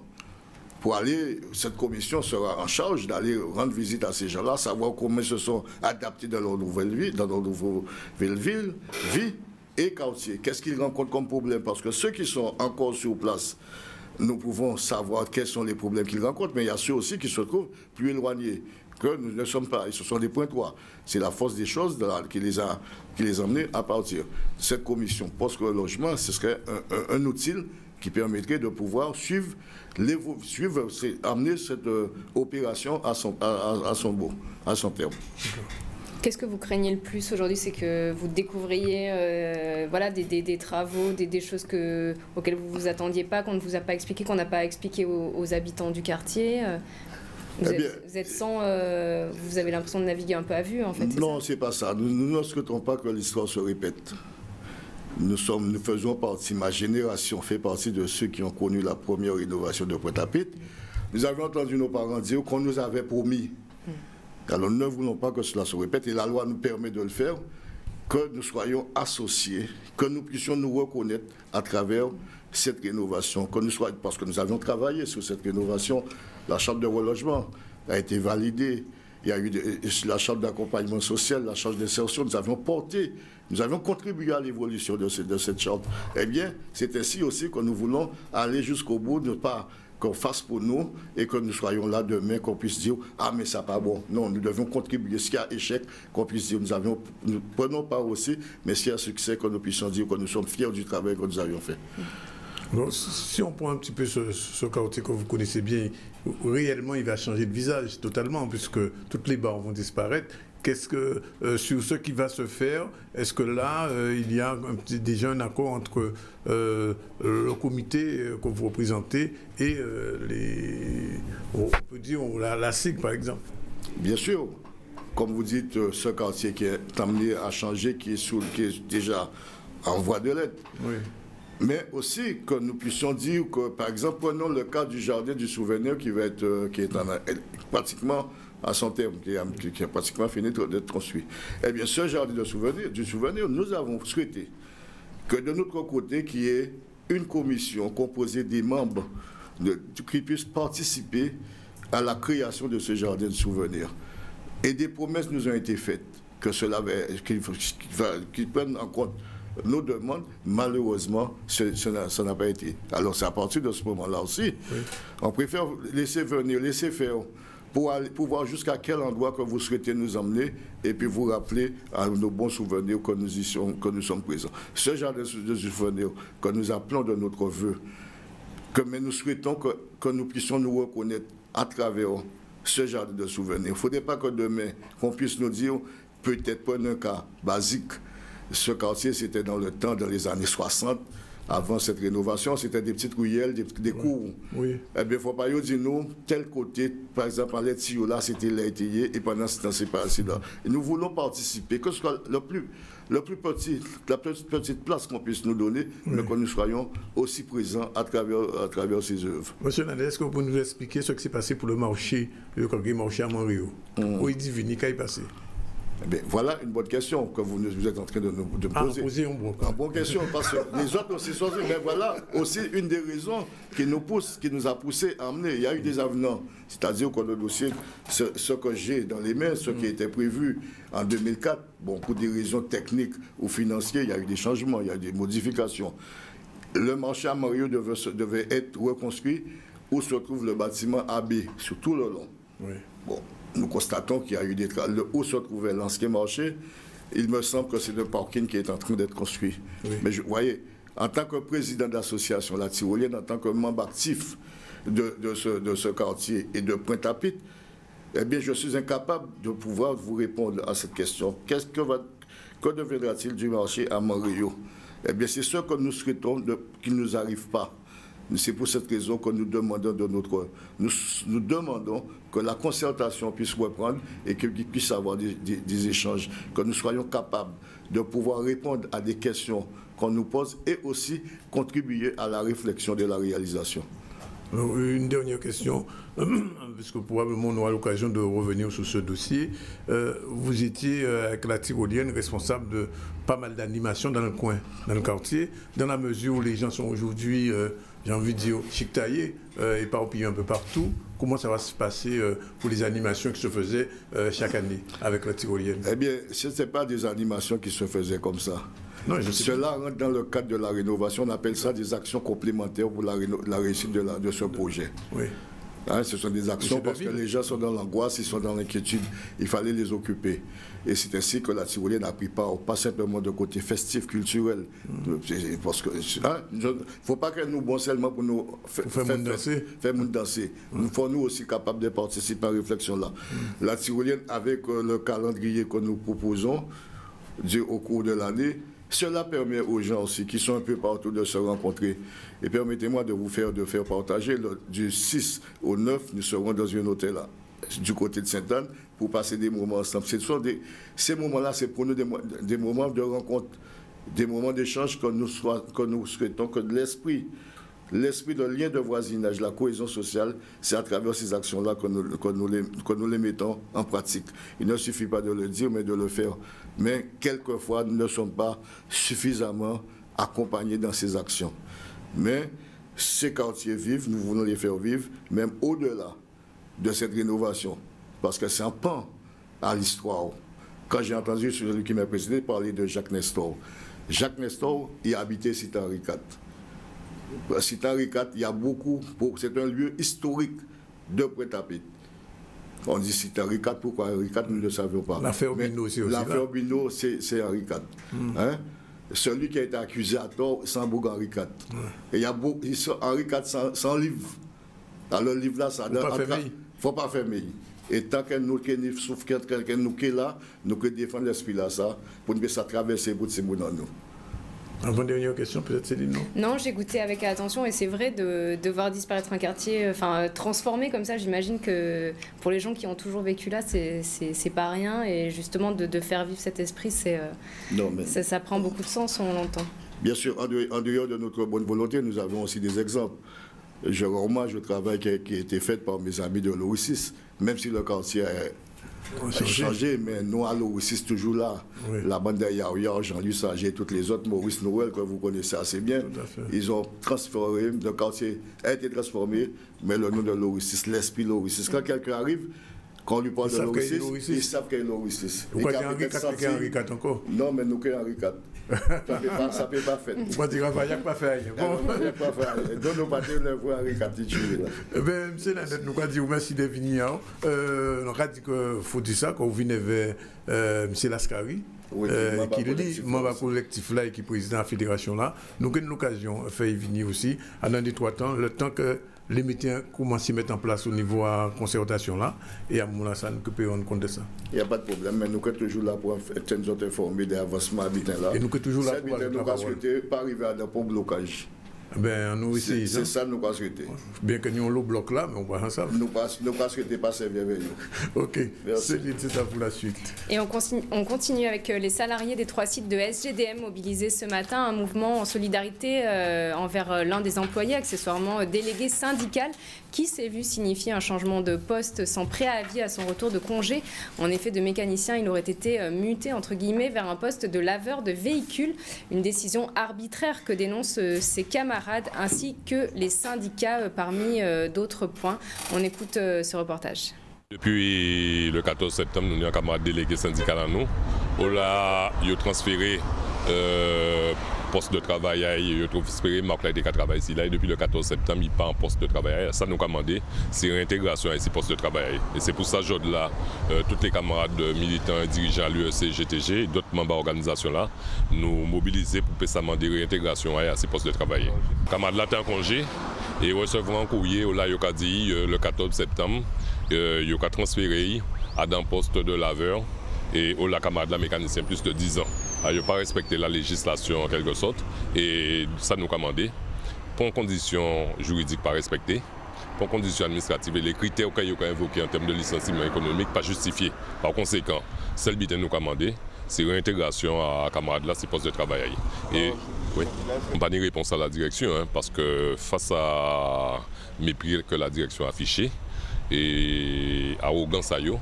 Cette commission sera en charge d'aller rendre visite à ces gens-là, savoir comment ils se sont adaptés dans leur nouvelle vie, dans leur nouvelle vie et quartier. Qu'est-ce qu'ils rencontrent comme problème? Parce que ceux qui sont encore sur place, nous pouvont savoir quels sont les problèmes qu'ils rencontrent, mais il y a ceux aussi qui se trouvent plus éloignés, que nous ne sommes pas. Ce sont des pointoirs. C'est la force des choses qui les a amenés à partir. Cette commission post-relogement, ce serait un outil qui permettrait de pouvoir amener cette opération à son terme. Qu'est-ce que vous craignez le plus aujourd'hui? C'est que vous découvriez des travaux, des choses auxquelles vous ne vous attendiez pas, qu'on ne vous a pas expliqué, qu'on n'a pas expliqué aux habitants du quartier. Vous avez l'impression de naviguer un peu à vue, en fait. Non, c'est pas ça. Nous ne souhaitons pas que l'histoire se répète. Nous faisons partie, ma génération fait partie de ceux qui ont connu la première rénovation de Pointe-à-Pitre. Nous avions entendu nos parents dire qu'on nous avait promis. Alors nous ne voulons pas que cela se répète et la loi nous permet de le faire, que nous soyons associés, que nous puissions nous reconnaître à travers cette rénovation, parce que nous avions travaillé sur cette rénovation. La charte de relogement a été validée, il y a eu la charte d'accompagnement social, la charte d'insertion, nous avions contribué à l'évolution de cette charte. Eh bien, c'est ainsi aussi que nous voulons aller jusqu'au bout, ne pas qu'on fasse pour nous et que nous soyons là demain, qu'on puisse dire « Ah, mais ça pas bon ». Non, nous devons contribuer. S'il y a échec, qu'on puisse dire nous prenons part aussi, mais s'il y a succès, que nous puissions dire que nous sommes fiers du travail que nous avions fait. Alors, si on prend un petit peu ce quartier que vous connaissez bien, réellement, il va changer de visage totalement, puisque toutes les barres vont disparaître. Qu'est-ce que, sur ce qui va se faire, est-ce que là, il y a déjà un accord entre le comité que vous représentez et on peut dire la SIG, par exemple? Bien sûr. Comme vous dites, ce quartier qui est amené à changer, qui est déjà en voie de l'être. Oui. Mais aussi que nous puissions dire que, par exemple, prenons le cas du jardin du souvenir qui est pratiquement à son terme, qui a pratiquement fini d'être construit. Eh bien, ce jardin du souvenir, nous avons souhaité que de notre côté, qu'il y ait une commission composée des membres qui puissent participer à la création de ce jardin de souvenir. Et des promesses nous ont été faites qu'ils prennent en compte nos demandes. Malheureusement, ça n'a pas été. Alors c'est à partir de ce moment-là aussi, on préfère laisser faire pour voir jusqu'à quel endroit que vous souhaitez nous emmener et puis vous rappeler à nos bons souvenirs que nous sommes présents. Ce genre de souvenirs que nous appelons de notre vœu, mais nous souhaitons que nous puissions nous reconnaître à travers ce genre de souvenirs. Il ne faudrait pas que demain, qu'on puisse nous dire, peut-être pas un cas basique, ce quartier c'était dans le temps, dans les années 60, avant cette rénovation, c'était des petites ruelles, des cours. Oui. Eh bien, il ne faut pas dire nous, tel côté, par exemple, à l'Etio, là, c'était l'étayé, et pendant ce temps, c'est pas ainsi là. Et nous voulons participer, que ce soit la petite place qu'on puisse nous donner, mais que nous soyons aussi présents à travers ces œuvres. Monsieur Nadé, est-ce que vous pouvez nous expliquer ce qui s'est passé pour le marché à Montréal? Où est divini, qu'est-ce qui est passé? Eh bien, voilà une bonne question que vous êtes en train de me poser. Une bonne question, parce que les autres aussi sont... Mais voilà aussi une des raisons qui nous a poussé à amener. Il y a eu des avenants, c'est-à-dire que le dossier, ce que j'ai dans les mains, ce qui était prévu en 2004, bon, pour des raisons techniques ou financières, il y a eu des changements, il y a eu des modifications. Le marché à Montréal devait être reconstruit où se trouve le bâtiment AB, sur tout le long. Oui. Bon. Nous constatons qu'il y a eu des travaux. Où se trouvait l'ancien marché, il me semble que c'est le parking qui est en train d'être construit. Oui. Mais vous voyez, en tant que président d'association La Tyrolienne, en tant que membre actif de ce quartier et de Pointe-à-Pitre, eh bien, je suis incapable de pouvoir vous répondre à cette question. Que deviendra-t-il du marché à Montréal? Eh bien, c'est ce que nous souhaitons qu'il ne nous arrive pas. C'est pour cette raison que nous demandons nous demandons que la concertation puisse reprendre et qu'il puisse y avoir des échanges, que nous soyons capables de pouvoir répondre à des questions qu'on nous pose et aussi contribuer à la réflexion de la réalisation. Une dernière question, puisque probablement on aura l'occasion de revenir sur ce dossier. Vous étiez avec la Tyrolienne responsable de pas mal d'animations dans le coin, dans le quartier, dans la mesure où les gens sont aujourd'hui, j'ai envie de dire, chic-taillés, éparpillés un peu partout. Comment ça va se passer pour les animations qui se faisaient chaque année avec la Tyrolienne? Eh bien, ce n'était pas des animations qui se faisaient comme ça. Non, cela rentre dans le cadre de la rénovation. On appelle ça des actions complémentaires pour la réussite de ce projet. Oui. Hein, ce sont des actions parce que les gens sont dans l'angoisse, ils sont dans l'inquiétude. Il fallait les occuper. Et c'est ainsi que la Tyrolienne a pris part, pas simplement de côté festif, culturel. Parce que il ne faut pas que nous bon seulement pour nous faire danser. Nous sommes nous aussi capables de participer à la réflexion là. La Tyrolienne, avec le calendrier que nous proposons au cours de l'année, cela permet aux gens aussi qui sont un peu partout de se rencontrer. Et permettez-moi de vous faire partager. Du 6 au 9, nous serons dans un hôtel là, du côté de Sainte-Anne pour passer des moments ensemble. Ces moments-là, c'est pour nous des moments de rencontre, des moments d'échange que nous souhaitons que l'esprit de lien de voisinage, la cohésion sociale, c'est à travers ces actions-là que nous les mettons en pratique. Il ne suffit pas de le dire, mais de le faire. Mais quelquefois, nous ne sommes pas suffisamment accompagnés dans ces actions. Mais ces quartiers vivent, nous voulons les faire vivre, même au-delà de cette rénovation, parce que c'est un pan à l'histoire. Quand j'ai entendu celui qui m'a précédé parler de Jacques Nestor, il habitait Cité Henri IV. Cité Henri IV, il y a beaucoup, c'est un lieu historique de Pointe-à-Pitre. On dit Cité Henri IV, pourquoi Henri IV, nous ne le savions pas. L'affaire Binot, c'est aussi l'affaire Binot, c'est Henri IV. Hein? Celui qui a été accusé à tort, c'est Henri IV. Et il y a Henri IV sans livre. Dans le livre là, ça ne faut pas fermer. Et tant que nous souffrons, quelqu'un nous qui est là, nous que défendre l'esprit là, ça, pour nous ça traverser pour ces mots dans nous. Avant-dernière question, peut-être Céline, non? Non, j'ai écouté avec attention et c'est vrai de voir disparaître un quartier, transformé comme ça, j'imagine que pour les gens qui ont toujours vécu là, c'est pas rien et justement de faire vivre cet esprit, ça prend beaucoup de sens, on l'entend. Bien sûr, en dehors de notre bonne volonté, nous avons aussi des exemples. Je rends hommage au travail qui a été fait par mes amis de l'OICIS, même si le quartier a changé, mais nous à l'OICIS toujours là. Oui. La bande de Yao, Jean-Louis Sager et toutes les autres, Maurice Noël, que vous connaissez assez bien, ils ont transformé, le quartier a été transformé, mais le nom de l'OICIS, l'esprit de l'OICIS. Quand quelqu'un arrive, Quand on lui parle de Henri VI, ils savent qu'il y a Henri VI. Vous croyez qu'il y a Henri IV encore? Non, mais nous, qu'il y a Henri IV. Ça ne peut pas faire. Vous croyez qu'il n'y a pas fait rien? Donc, nous partons le voir Henri IV titulaire. Monsieur Nanette, nous avons dit merci d'être venu. Nous avons dit qu'il faut dire ça quand vous venez vers M. Lascari. Oui, qui le dit, membre collectif là et qui est président de la fédération là. Nous avons l'occasion de faire venir aussi, à dans les 3 temps, le temps que les meetings commencent à mettre en place au niveau de la concertation là, et à mon avis, nous pouvons rendre compte de ça. Il n'y a pas de problème, mais nous sommes toujours là pour nous informer des avancements habitants là. Et nous sommes toujours là pour nous ne pas arriver à un blocage. Nous aussi, c'est ça nous avons souhaité. Bien que nous avons le bloc là, mais on va ensemble. Nous avons souhaité passer avec nous. Ok, c'est ça pour la suite. Et on continue avec les salariés des 3 sites de SGDM mobilisés ce matin, un mouvement en solidarité envers l'un des employés, accessoirement délégué syndical, qui s'est vu signifier un changement de poste sans préavis à son retour de congé. En effet, de mécanicien, il aurait été muté entre guillemets vers un poste de laveur de véhicules, une décision arbitraire que dénoncent ses camarades ainsi que les syndicats parmi d'autres points. On écoute ce reportage. Depuis le 14 septembre, nous avons un camarade délégué syndical à nous. On a transféré poste de travail, il a transféré Marc Laïté qui travaille ici. Là, et depuis le 14 septembre, il part en poste de travail. Ça nous a demandé, c'est réintégration à ici poste de travail. Et c'est pour ça que là, tous les camarades militants et dirigeants à l'UEC, GTG et d'autres membres de l'organisation là, nous mobiliser pour pésamment des réintégrations à ces postes de travail. Les camarades là, en congé et recevront un courrier, là, il a dit le 14 septembre, il a transféré à un poste de laveur et au camarade là, mécanicien plus de 10 ans. Il n'a pas respecté la législation en quelque sorte et ça nous a commandé pour conditions juridiques pas respectées, pour conditions administratives et les critères qu'il a invoqués en termes de licenciement économique pas justifiés. Par conséquent, celle qui nous a commandé, c'est réintégration à camarade là, c'est poste de travail. Et oui, on n'a pas de réponse à la direction parce que face à mépris que la direction a affiché et arrogance à eux,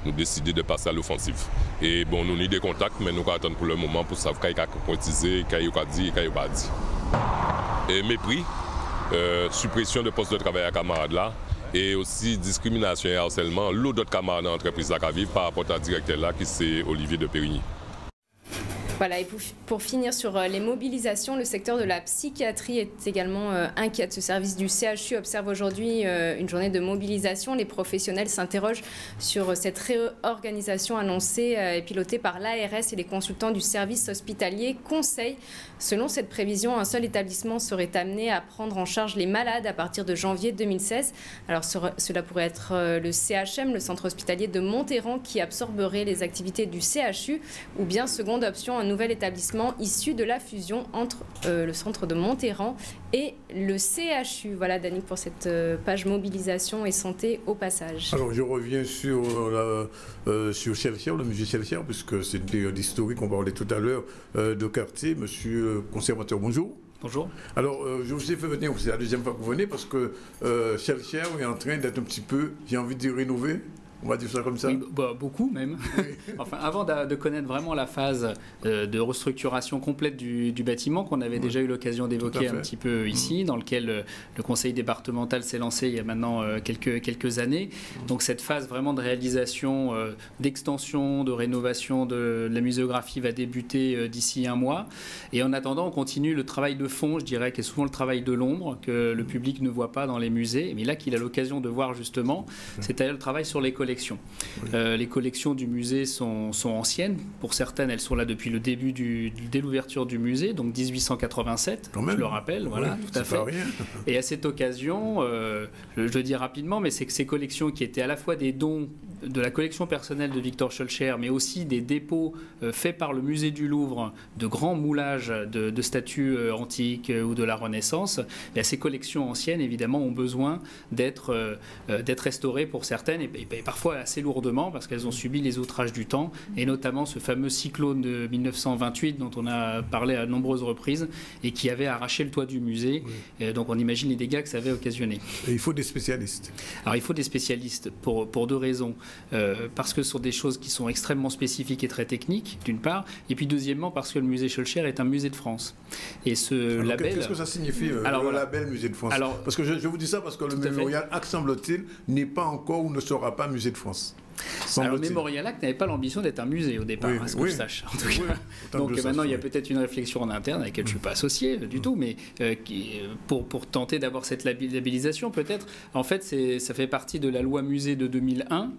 nous décidons de passer à l'offensive. Et bon, nous avons des contacts, mais nous attendons pour le moment pour savoir qu'il y a concrétisé, qu'il y a dit et qu'il n'y a pas dit. Et mépris, suppression de postes de travail à camarades là, et aussi discrimination et harcèlement, l'autre camarade de l'entreprise qui vivent par rapport à la directeur là, qui c'est Olivier de Périgny. Voilà, et pour finir sur les mobilisations, le secteur de la psychiatrie est également inquiet. Ce service du CHU observe aujourd'hui une journée de mobilisation. Les professionnels s'interrogent sur cette réorganisation annoncée et pilotée par l'ARS et les consultants du service hospitalier conseillent. Selon cette prévision, un seul établissement serait amené à prendre en charge les malades à partir de janvier 2016. Alors cela pourrait être le CHM, le centre hospitalier de Monterran, qui absorberait les activités du CHU, ou bien seconde option, un nouvel établissement issu de la fusion entre le centre de Monterran et le CHU. Voilà, Danick, pour cette page mobilisation et santé au passage. Alors, je reviens sur Chelcher, le musée Chelcher, puisque c'était l'historique qu'on parlait tout à l'heure de quartier. Monsieur le conservateur, bonjour. Bonjour. Alors, je vous ai fait venir, c'est la deuxième fois que vous venez, parce que Chelcher est en train d'être un petit peu, j'ai envie de dire, rénové. On va dire ça comme ça. Oui, beaucoup même. Oui. Enfin, avant de connaître vraiment la phase de restructuration complète du bâtiment qu'on avait déjà eu l'occasion d'évoquer un petit peu ici, dans lequel le conseil départemental s'est lancé il y a maintenant quelques années. Donc cette phase vraiment de réalisation, d'extension, de rénovation de la muséographie va débuter d'ici un mois. Et en attendant, on continue le travail de fond, je dirais, qui est souvent le travail de l'ombre, que le public ne voit pas dans les musées. Mais là, qu'il a l'occasion de voir justement, c'est-à-dire le travail sur les collections. Les collections du musée sont anciennes. Pour certaines, elles sont là depuis le début dès l'ouverture du musée, donc 1887, je le rappelle. Voilà, tout à fait. Et à cette occasion, je le dis rapidement, mais c'est que ces collections qui étaient à la fois des dons de la collection personnelle de Victor Schœlcher, mais aussi des dépôts faits par le musée du Louvre de grands moulages de statues antiques ou de la Renaissance, ces collections anciennes, évidemment, ont besoin d'être restaurées pour certaines, et parfois assez lourdement, parce qu'elles ont subi les outrages du temps, et notamment ce fameux cyclone de 1928 dont on a parlé à nombreuses reprises, et qui avait arraché le toit du musée. Oui. Donc on imagine les dégâts que ça avait occasionné. Et il faut des spécialistes. Alors il faut des spécialistes pour deux raisons. Parce que ce sont des choses qui sont extrêmement spécifiques et très techniques, d'une part, et puis deuxièmement parce que le musée Schœlcher est un musée de France. Et ce label... Qu'est-ce que ça signifie, le label musée de France? Parce que je vous dis ça parce que le mémorial, semble-t-il, n'est pas encore ou ne sera pas musée de France. Alors, le Mémorial Act n'avait pas l'ambition d'être un musée au départ, à ce que je sache. En tout cas. Donc maintenant, il y a peut-être une réflexion en interne à laquelle je ne suis pas associé du tout, mais pour tenter d'avoir cette labellisation, peut-être, en fait, ça fait partie de la loi musée de 2001,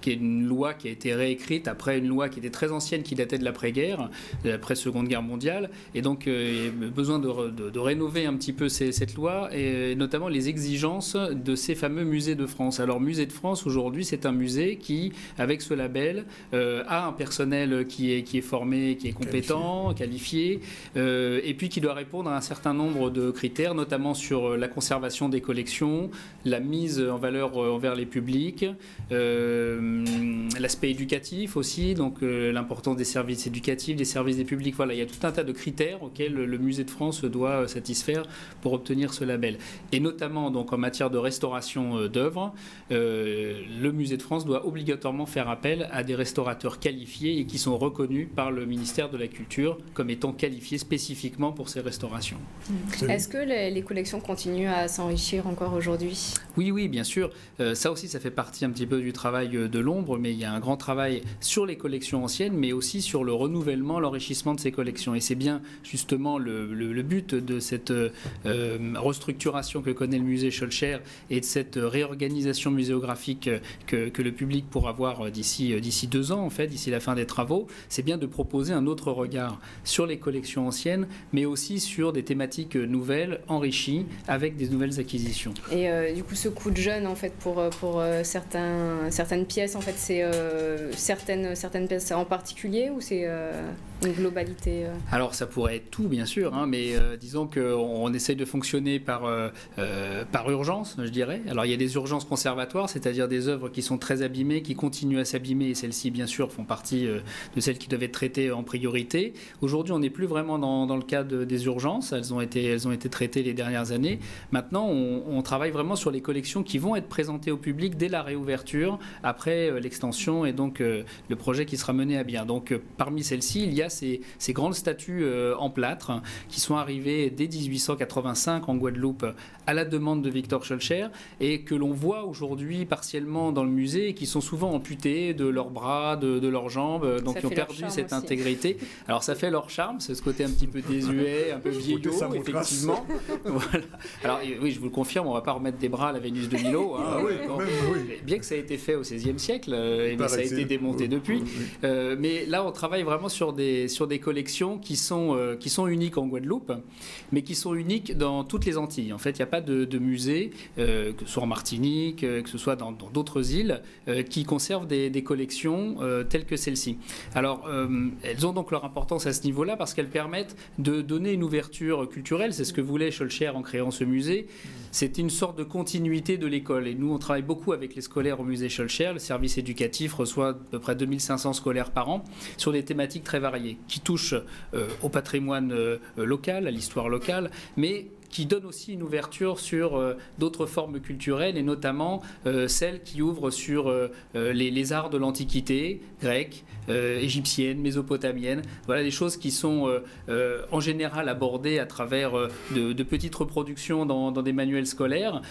qui est une loi qui a été réécrite après une loi qui était très ancienne, qui datait de l'après-guerre, de l'après-seconde guerre mondiale, et donc il y a besoin de rénover un petit peu cette loi, et notamment les exigences de ces fameux musées de France. Alors, Musée de France, aujourd'hui, c'est un musée qui, avec ce label, a un personnel qui est formé, qui est compétent, qualifié, et puis qui doit répondre à un certain nombre de critères, notamment sur la conservation des collections, la mise en valeur envers les publics, l'aspect éducatif aussi, donc l'importance des services éducatifs, des services des publics. Voilà, il y a tout un tas de critères auxquels le Musée de France doit satisfaire pour obtenir ce label. Et notamment donc en matière de restauration d'œuvres, le Musée de France doit obligatoirement faire appel à des restaurateurs qualifiés et qui sont reconnus par le ministère de la Culture comme étant qualifiés spécifiquement pour ces restaurations. Est-ce que les collections continuent à s'enrichir encore aujourd'hui ? Oui, bien sûr. Ça aussi, ça fait partie un petit peu du travail de l'ombre, mais il y a un grand travail sur les collections anciennes, mais aussi sur le renouvellement, l'enrichissement de ces collections. Et c'est bien justement le but de cette restructuration que connaît le musée Schœlcher et de cette réorganisation muséographique que le public pourra voir d'ici 2 ans, en fait, d'ici la fin des travaux. C'est bien de proposer un autre regard sur les collections anciennes, mais aussi sur des thématiques nouvelles, enrichies, avec des nouvelles acquisitions. Et du coup, ce coup de jeune, en fait, pour certaines pièces, en fait, c'est certaines pièces en particulier ou c'est une globalité Alors, ça pourrait être tout, bien sûr, hein, mais disons qu'on essaye de fonctionner par urgence, je dirais. Alors, il y a des urgences conservatoires, c'est-à-dire des œuvres qui sont très abîmées, qui continuent à s'abîmer, et celles-ci, bien sûr, font partie de celles qui doivent être traitées en priorité. Aujourd'hui, on n'est plus vraiment dans le cadre des urgences. Elles ont été traitées les dernières années. Maintenant, on travaille vraiment sur les collections qui vont être présentées au public dès la réouverture, après l'extension et donc le projet qui sera mené à bien. Donc, parmi celles-ci, il y a ces grandes statues en plâtre qui sont arrivées dès 1885 en Guadeloupe à la demande de Victor Schœlcher et que l'on voit aujourd'hui partiellement dans le musée et qui sont souvent amputées de leurs bras, de leurs jambes, donc qui ont perdu cette intégrité. Alors ça fait leur charme, c'est ce côté un petit peu désuet, un peu vieillot, effectivement. Voilà. Alors oui, je vous le confirme, on ne va pas remettre des bras à la Vénus de Milo. Hein, bien que ça ait été fait au XVIe siècle, mais ça a été démonté depuis. Mais là, on travaille vraiment sur des collections qui sont uniques en Guadeloupe, mais qui sont uniques dans toutes les Antilles. En fait, il n'y a pas de musée, que ce soit en Martinique, que ce soit dans d'autres îles, qui conservent des collections telles que celle-ci. Alors, elles ont donc leur importance à ce niveau-là parce qu'elles permettent de donner une ouverture culturelle. C'est ce que voulait Schœlcher en créant ce musée. C'était une sorte de continuité de l'école. Et nous, on travaille beaucoup avec les scolaires au musée Schœlcher. Le service éducatif reçoit à peu près 2500 scolaires par an sur des thématiques très variées qui touchent au patrimoine local, à l'histoire locale, mais qui donne aussi une ouverture sur d'autres formes culturelles et notamment celles qui ouvrent sur les arts de l'Antiquité, grecque, égyptienne, mésopotamienne. Voilà des choses qui sont en général abordées à travers de petites reproductions dans des manuels scolaires,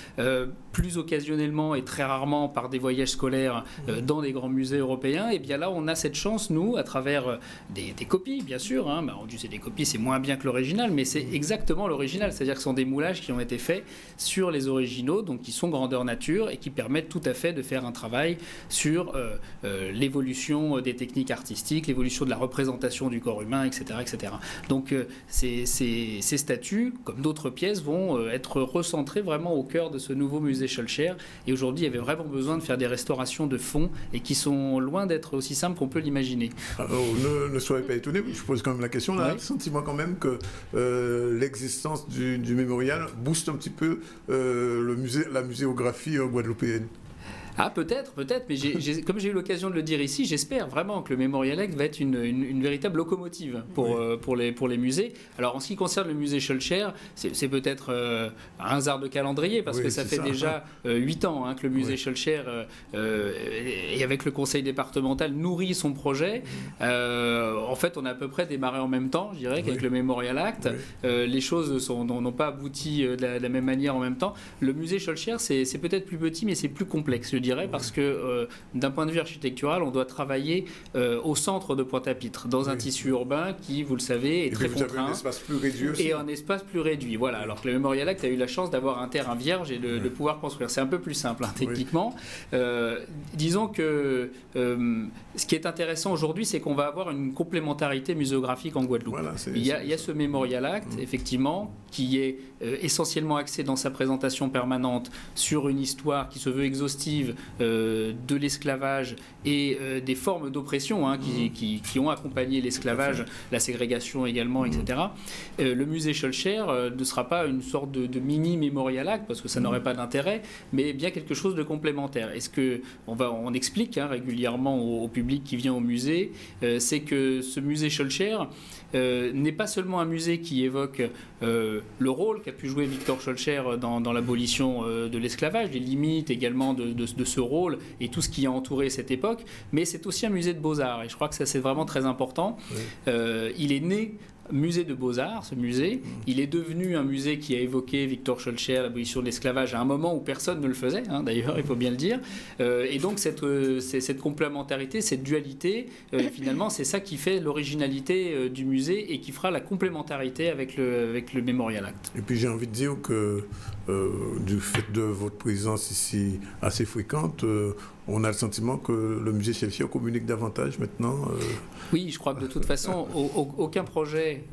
plus occasionnellement et très rarement par des voyages scolaires dans des grands musées européens. Et bien là, on a cette chance, nous, à travers des copies, bien sûr. Hein, bah, on dit c'est des copies, c'est moins bien que l'original, mais c'est exactement l'original. C'est-à-dire que ce sont des moulages qui ont été faits sur les originaux, donc qui sont grandeur nature et qui permettent tout à fait de faire un travail sur l'évolution des techniques artistiques, l'évolution de la représentation du corps humain, etc. etc. Donc ces statues, comme d'autres pièces, vont être recentrées vraiment au cœur de ce nouveau musée Schœlcher. Et aujourd'hui, il y avait vraiment besoin de faire des restaurations de fond et qui sont loin d'être aussi simples qu'on peut l'imaginer. Alors, ne soyez pas étonnés, je pose quand même la question. On a le sentiment quand même que l'existence du mémorial booste un petit peu la muséographie guadeloupéenne. Ah, peut-être, mais comme j'ai eu l'occasion de le dire ici, j'espère vraiment que le Mémorial Act va être une véritable locomotive pour les musées. Alors, en ce qui concerne le musée Schœlcher, c'est peut-être un hasard de calendrier, parce que ça fait déjà 8 ans que le musée Schœlcher, et avec le conseil départemental, nourrit son projet. En fait, on a à peu près démarré en même temps, je dirais, qu'avec le Mémorial Act. Les choses n'ont pas abouti de la même manière en même temps. Le musée Schœlcher, c'est peut-être plus petit, mais c'est plus complexe, je dirais, parce que d'un point de vue architectural, on doit travailler au centre de Pointe-à-Pitre, dans un tissu urbain qui, vous le savez, est très contraint. Un espace plus réduit aussi. Et un espace plus réduit, voilà. Alors que le Memorial Act a eu la chance d'avoir un terrain vierge et de pouvoir construire. C'est un peu plus simple, hein, techniquement. Disons que ce qui est intéressant aujourd'hui, c'est qu'on va avoir une complémentarité muséographique en Guadeloupe. Voilà, il y a ce Memorial Act, effectivement, qui est essentiellement axé dans sa présentation permanente sur une histoire qui se veut exhaustive de l'esclavage et des formes d'oppression qui ont accompagné l'esclavage, la ségrégation également, etc. Le musée Schœlcher ne sera pas une sorte de mini Memorial Act, parce que ça n'aurait pas d'intérêt, mais bien quelque chose de complémentaire. Et ce qu'on explique régulièrement au public qui vient au musée, c'est que ce musée Schœlcher n'est pas seulement un musée qui évoque le rôle qu'a pu jouer Victor Schœlcher dans l'abolition de l'esclavage, les limites également de ce rôle et tout ce qui a entouré cette époque, mais c'est aussi un musée de beaux-arts, et je crois que ça c'est vraiment très important. Il est né musée de beaux-arts, ce musée. Il est devenu un musée qui a évoqué Victor Schœlcher, l'abolition de l'esclavage, à un moment où personne ne le faisait, d'ailleurs, il faut bien le dire. Et donc, cette complémentarité, cette dualité, finalement, c'est ça qui fait l'originalité du musée et qui fera la complémentarité avec le Memorial Act. Et puis, j'ai envie de dire que, du fait de votre présence ici assez fréquente, on a le sentiment que le musée Schœlcher communique davantage maintenant. Oui, je crois que de toute façon, aucun projet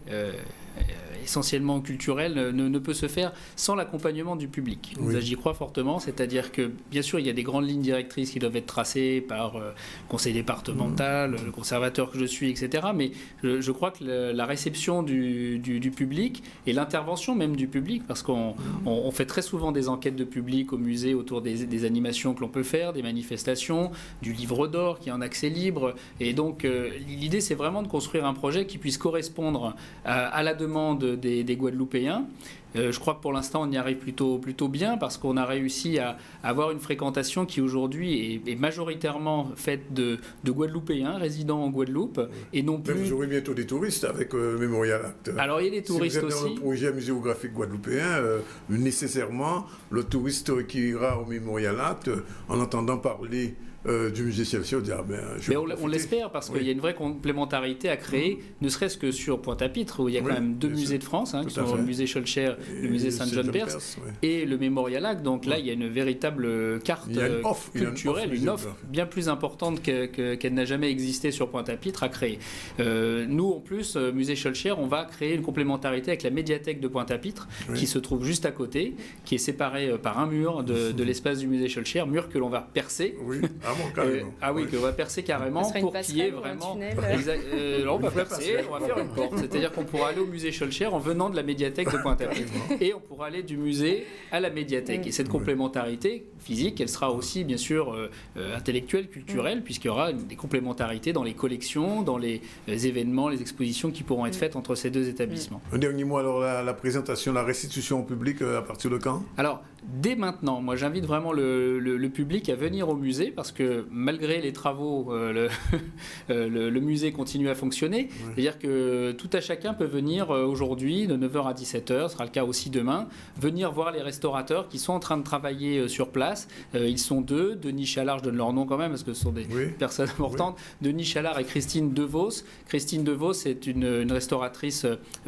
essentiellement culturel ne peut se faire sans l'accompagnement du public. J'y crois fortement, c'est-à-dire que bien sûr il y a des grandes lignes directrices qui doivent être tracées par le conseil départemental, le conservateur que je suis, etc. Mais je crois que la réception du public et l'intervention même du public, parce qu'on fait très souvent des enquêtes de public au musée autour des animations que l'on peut faire, des manifestations, du livre d'or qui est en accès libre, et donc l'idée c'est vraiment de construire un projet qui puisse correspondre à la demande des Guadeloupéens. Je crois que pour l'instant on y arrive plutôt bien, parce qu'on a réussi à avoir une fréquentation qui aujourd'hui est majoritairement faite de Guadeloupéens résidant en Guadeloupe, et non plus... Mais vous aurez bientôt des touristes avec le Memorial Act. Alors il y a des touristes aussi. Si vous êtes dans le projet muséographique guadeloupéen, nécessairement le touriste qui ira au Memorial Act, en entendant parler du musée Schœlcher, on l'espère, parce qu'il y a une vraie complémentarité à créer, ne serait-ce que sur Pointe-à-Pitre, où il y a quand même deux musées de France, qui sont le musée Schœlcher, le musée Saint-Jean-de-Perse et le Memorial Act. Donc là, il y a une véritable carte culturelle, une offre bien plus importante qu'elle n'a jamais existé sur Pointe-à-Pitre à créer. Nous, en plus, musée Schœlcher, on va créer une complémentarité avec la médiathèque de Pointe-à-Pitre, qui se trouve juste à côté, qui est séparée par un mur de l'espace du musée Schœlcher, mur que l'on va percer. Que l'on va percer carrément pour qu'il y ait vraiment... on va percer, on va faire une porte. C'est-à-dire qu'on pourra aller au musée Schœlcher en venant de la médiathèque de Pointe-à-Pitre. Et on pourra aller du musée à la médiathèque. Et cette complémentarité physique, elle sera aussi, bien sûr, intellectuelle, culturelle, puisqu'il y aura des complémentarités dans les collections, dans les événements, les expositions qui pourront être faites entre ces deux établissements. Un dernier mot, alors, la présentation, la restitution au public, à partir de quand ? Alors, dès maintenant, moi j'invite vraiment le public à venir au musée, parce que malgré les travaux, le musée continue à fonctionner. C'est-à-dire que tout à chacun peut venir aujourd'hui de 9h à 17h, ce sera le cas aussi demain, venir voir les restaurateurs qui sont en train de travailler sur place. Ils sont deux, Denis Chalard, je donne leur nom quand même parce que ce sont des personnes importantes, Denis Chalard et Christine Devos. Christine Devos est une restauratrice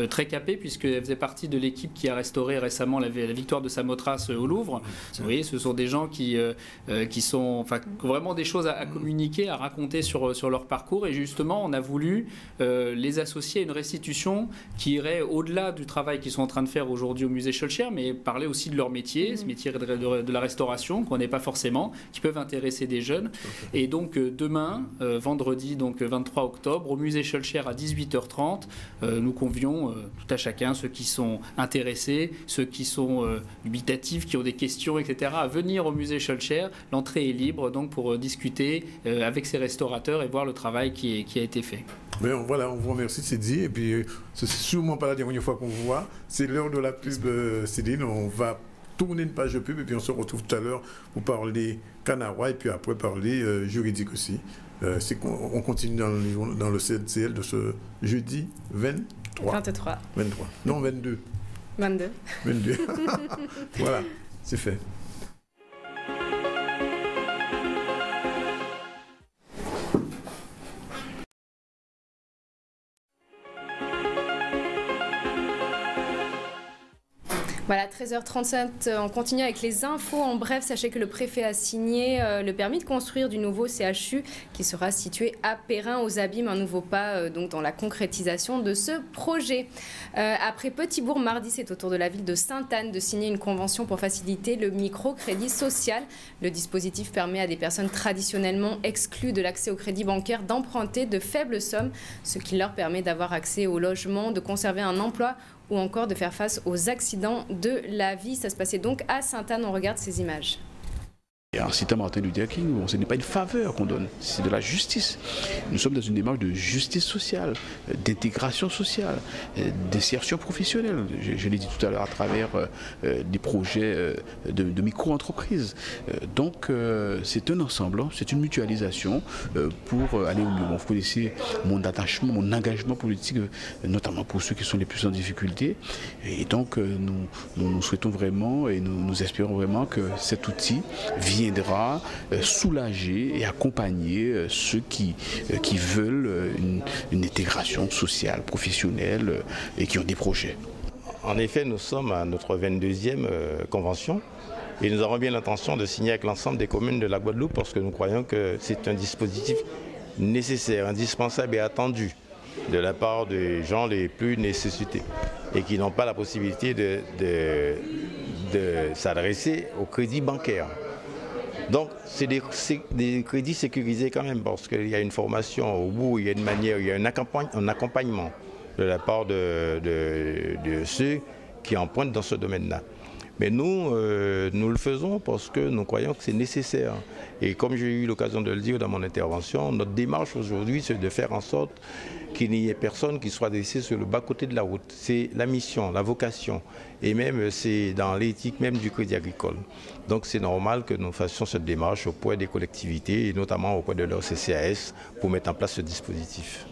très capée, puisqu'elle faisait partie de l'équipe qui a restauré récemment la victoire de Samothrace au Louvre. Vous voyez, ce sont des gens qui sont vraiment des choses à communiquer, à raconter sur leur parcours, et justement on a voulu les associer à une restitution qui irait au-delà du travail qu'ils sont en train de faire aujourd'hui au musée Schœlcher, mais parler aussi de leur métier, ce métier de la restauration qu'on n'est pas forcément, qui peuvent intéresser des jeunes. Et donc demain, vendredi donc 23 octobre, au musée Schœlcher à 18h30, nous convions tout à chacun, ceux qui sont intéressés, ceux qui sont dubitatifs, qui ont des questions, etc., à venir au musée Schœlcher. L'entrée est libre donc pour discuter avec ces restaurateurs et voir le travail qui a été fait. Mais voilà, on vous remercie, c'est dit. Et puis, ce n'est sûrement pas la dernière fois qu'on vous voit. C'est l'heure de la pub, Céline. On va tourner une page de pub et puis on se retrouve tout à l'heure pour parler Canarois et puis après parler juridique aussi. On continue dans le CNCL de ce jeudi 23. Non, 22. 22. Voilà, c'est fait. Voilà, 13h37, on continue avec les infos. En bref, sachez que le préfet a signé le permis de construire du nouveau CHU qui sera situé à Perrin aux Abîmes, un nouveau pas donc dans la concrétisation de ce projet. Après Petit-Bourg, mardi, c'est au tour de la ville de Sainte-Anne de signer une convention pour faciliter le microcrédit social. Le dispositif permet à des personnes traditionnellement exclues de l'accès au crédit bancaire d'emprunter de faibles sommes, ce qui leur permet d'avoir accès au logement, de conserver un emploi ou encore de faire face aux accidents de la vie. Ça se passait donc à Sainte-Anne, on regarde ces images. En citant Martin Luther King, ce n'est pas une faveur qu'on donne, c'est de la justice. Nous sommes dans une démarche de justice sociale, d'intégration sociale, d'insertion professionnelle. Je l'ai dit tout à l'heure à travers des projets de micro-entreprises. Donc c'est un ensemble, c'est une mutualisation pour aller au mieux. Vous connaissez mon attachement, mon engagement politique, notamment pour ceux qui sont les plus en difficulté. Et donc nous souhaitons vraiment et nous espérons vraiment que cet outil viendra soulager et accompagner ceux qui veulent une intégration sociale, professionnelle et qui ont des projets. En effet, nous sommes à notre 22e convention et nous avons bien l'intention de signer avec l'ensemble des communes de la Guadeloupe parce que nous croyons que c'est un dispositif nécessaire, indispensable et attendu de la part des gens les plus nécessités et qui n'ont pas la possibilité de s'adresser au crédit bancaire. Donc, c'est des crédits sécurisés quand même parce qu'il y a une formation au bout, il y a une manière, il y a un accompagnement de la part de ceux qui empruntent dans ce domaine-là. Mais nous le faisons parce que nous croyons que c'est nécessaire. Et comme j'ai eu l'occasion de le dire dans mon intervention, notre démarche aujourd'hui, c'est de faire en sorte qu'il n'y ait personne qui soit laissé sur le bas-côté de la route. C'est la mission, la vocation, et même c'est dans l'éthique même du crédit agricole. Donc c'est normal que nous fassions cette démarche auprès des collectivités, et notamment auprès de leur CCAS, pour mettre en place ce dispositif.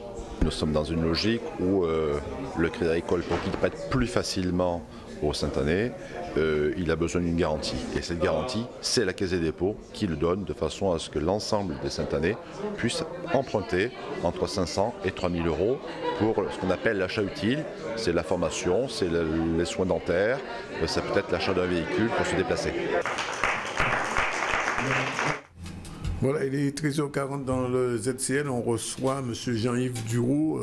Nous sommes dans une logique où le crédit agricole, pour qu'il prête plus facilement aux Sainte-Annais, il a besoin d'une garantie. Et cette garantie, c'est la Caisse des dépôts qui le donne de façon à ce que l'ensemble des Sainte-Annais puissent emprunter entre 500 et 3000 euros pour ce qu'on appelle l'achat utile. C'est la formation, c'est les soins dentaires, ça peut être l'achat d'un véhicule pour se déplacer. Voilà, il est 13h40 dans le ZCL. On reçoit M. Jean-Yves Duroux.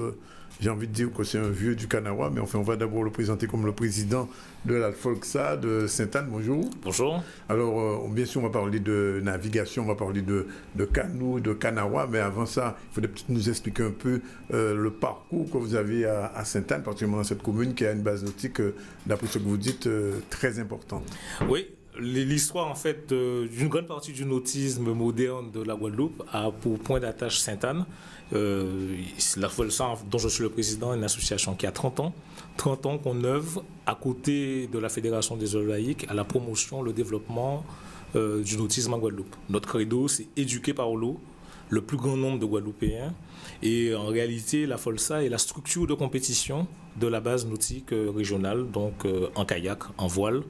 J'ai envie de dire que c'est un vieux du Canawa, mais enfin, on va d'abord le présenter comme le président de la FOLCSA de Sainte-Anne. Bonjour. Bonjour. Alors, bien sûr, on va parler de navigation, on va parler de canot, de Canawa, mais avant ça, il faudrait peut-être nous expliquer un peu le parcours que vous avez à Sainte-Anne, particulièrement dans cette commune qui a une base nautique, d'après ce que vous dites, très importante. Oui. L'histoire, en fait, d'une grande partie du nautisme moderne de la Guadeloupe a pour point d'attache Sainte-Anne. La FOLCSA, dont je suis le président, une association qui a 30 ans. 30 ans qu'on œuvre à côté de la Fédération des eaux laïques à la promotion, le développement du nautisme en Guadeloupe. Notre credo, c'est éduquer par l'eau le plus grand nombre de Guadeloupéens. Et en réalité, la FOLCSA est la structure de compétition de la base nautique régionale, donc en kayak, en voile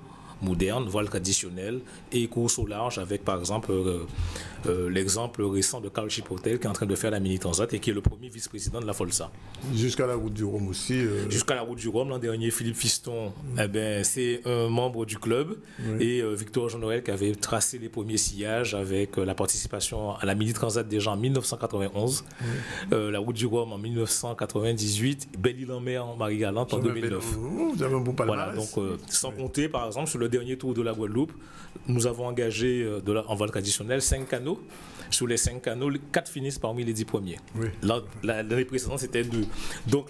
moderne, voile traditionnel et course au large avec par exemple l'exemple récent de Carl Chipotel qui est en train de faire la Mini Transat et qui est le premier vice-président de la FOLCSA. Jusqu'à la route du Rhum aussi. Jusqu'à la route du Rhum, l'an dernier Philippe Fiston, c'est un membre du club et Victor Jean-Noël qui avait tracé les premiers sillages avec la participation à la Mini Transat déjà en 1991, la route du Rhum en 1998, Belle-Île-en-Mer en Marie-Galante en 2009. Vous avez un bon palmarès. Voilà, donc sans compter par exemple sur le dernier tour de la Guadeloupe, nous avons engagé en voile traditionnel 5 canots. Sur les 5 canots, 4 finissent parmi les 10 premiers. L'année précédente, c'était 2. Donc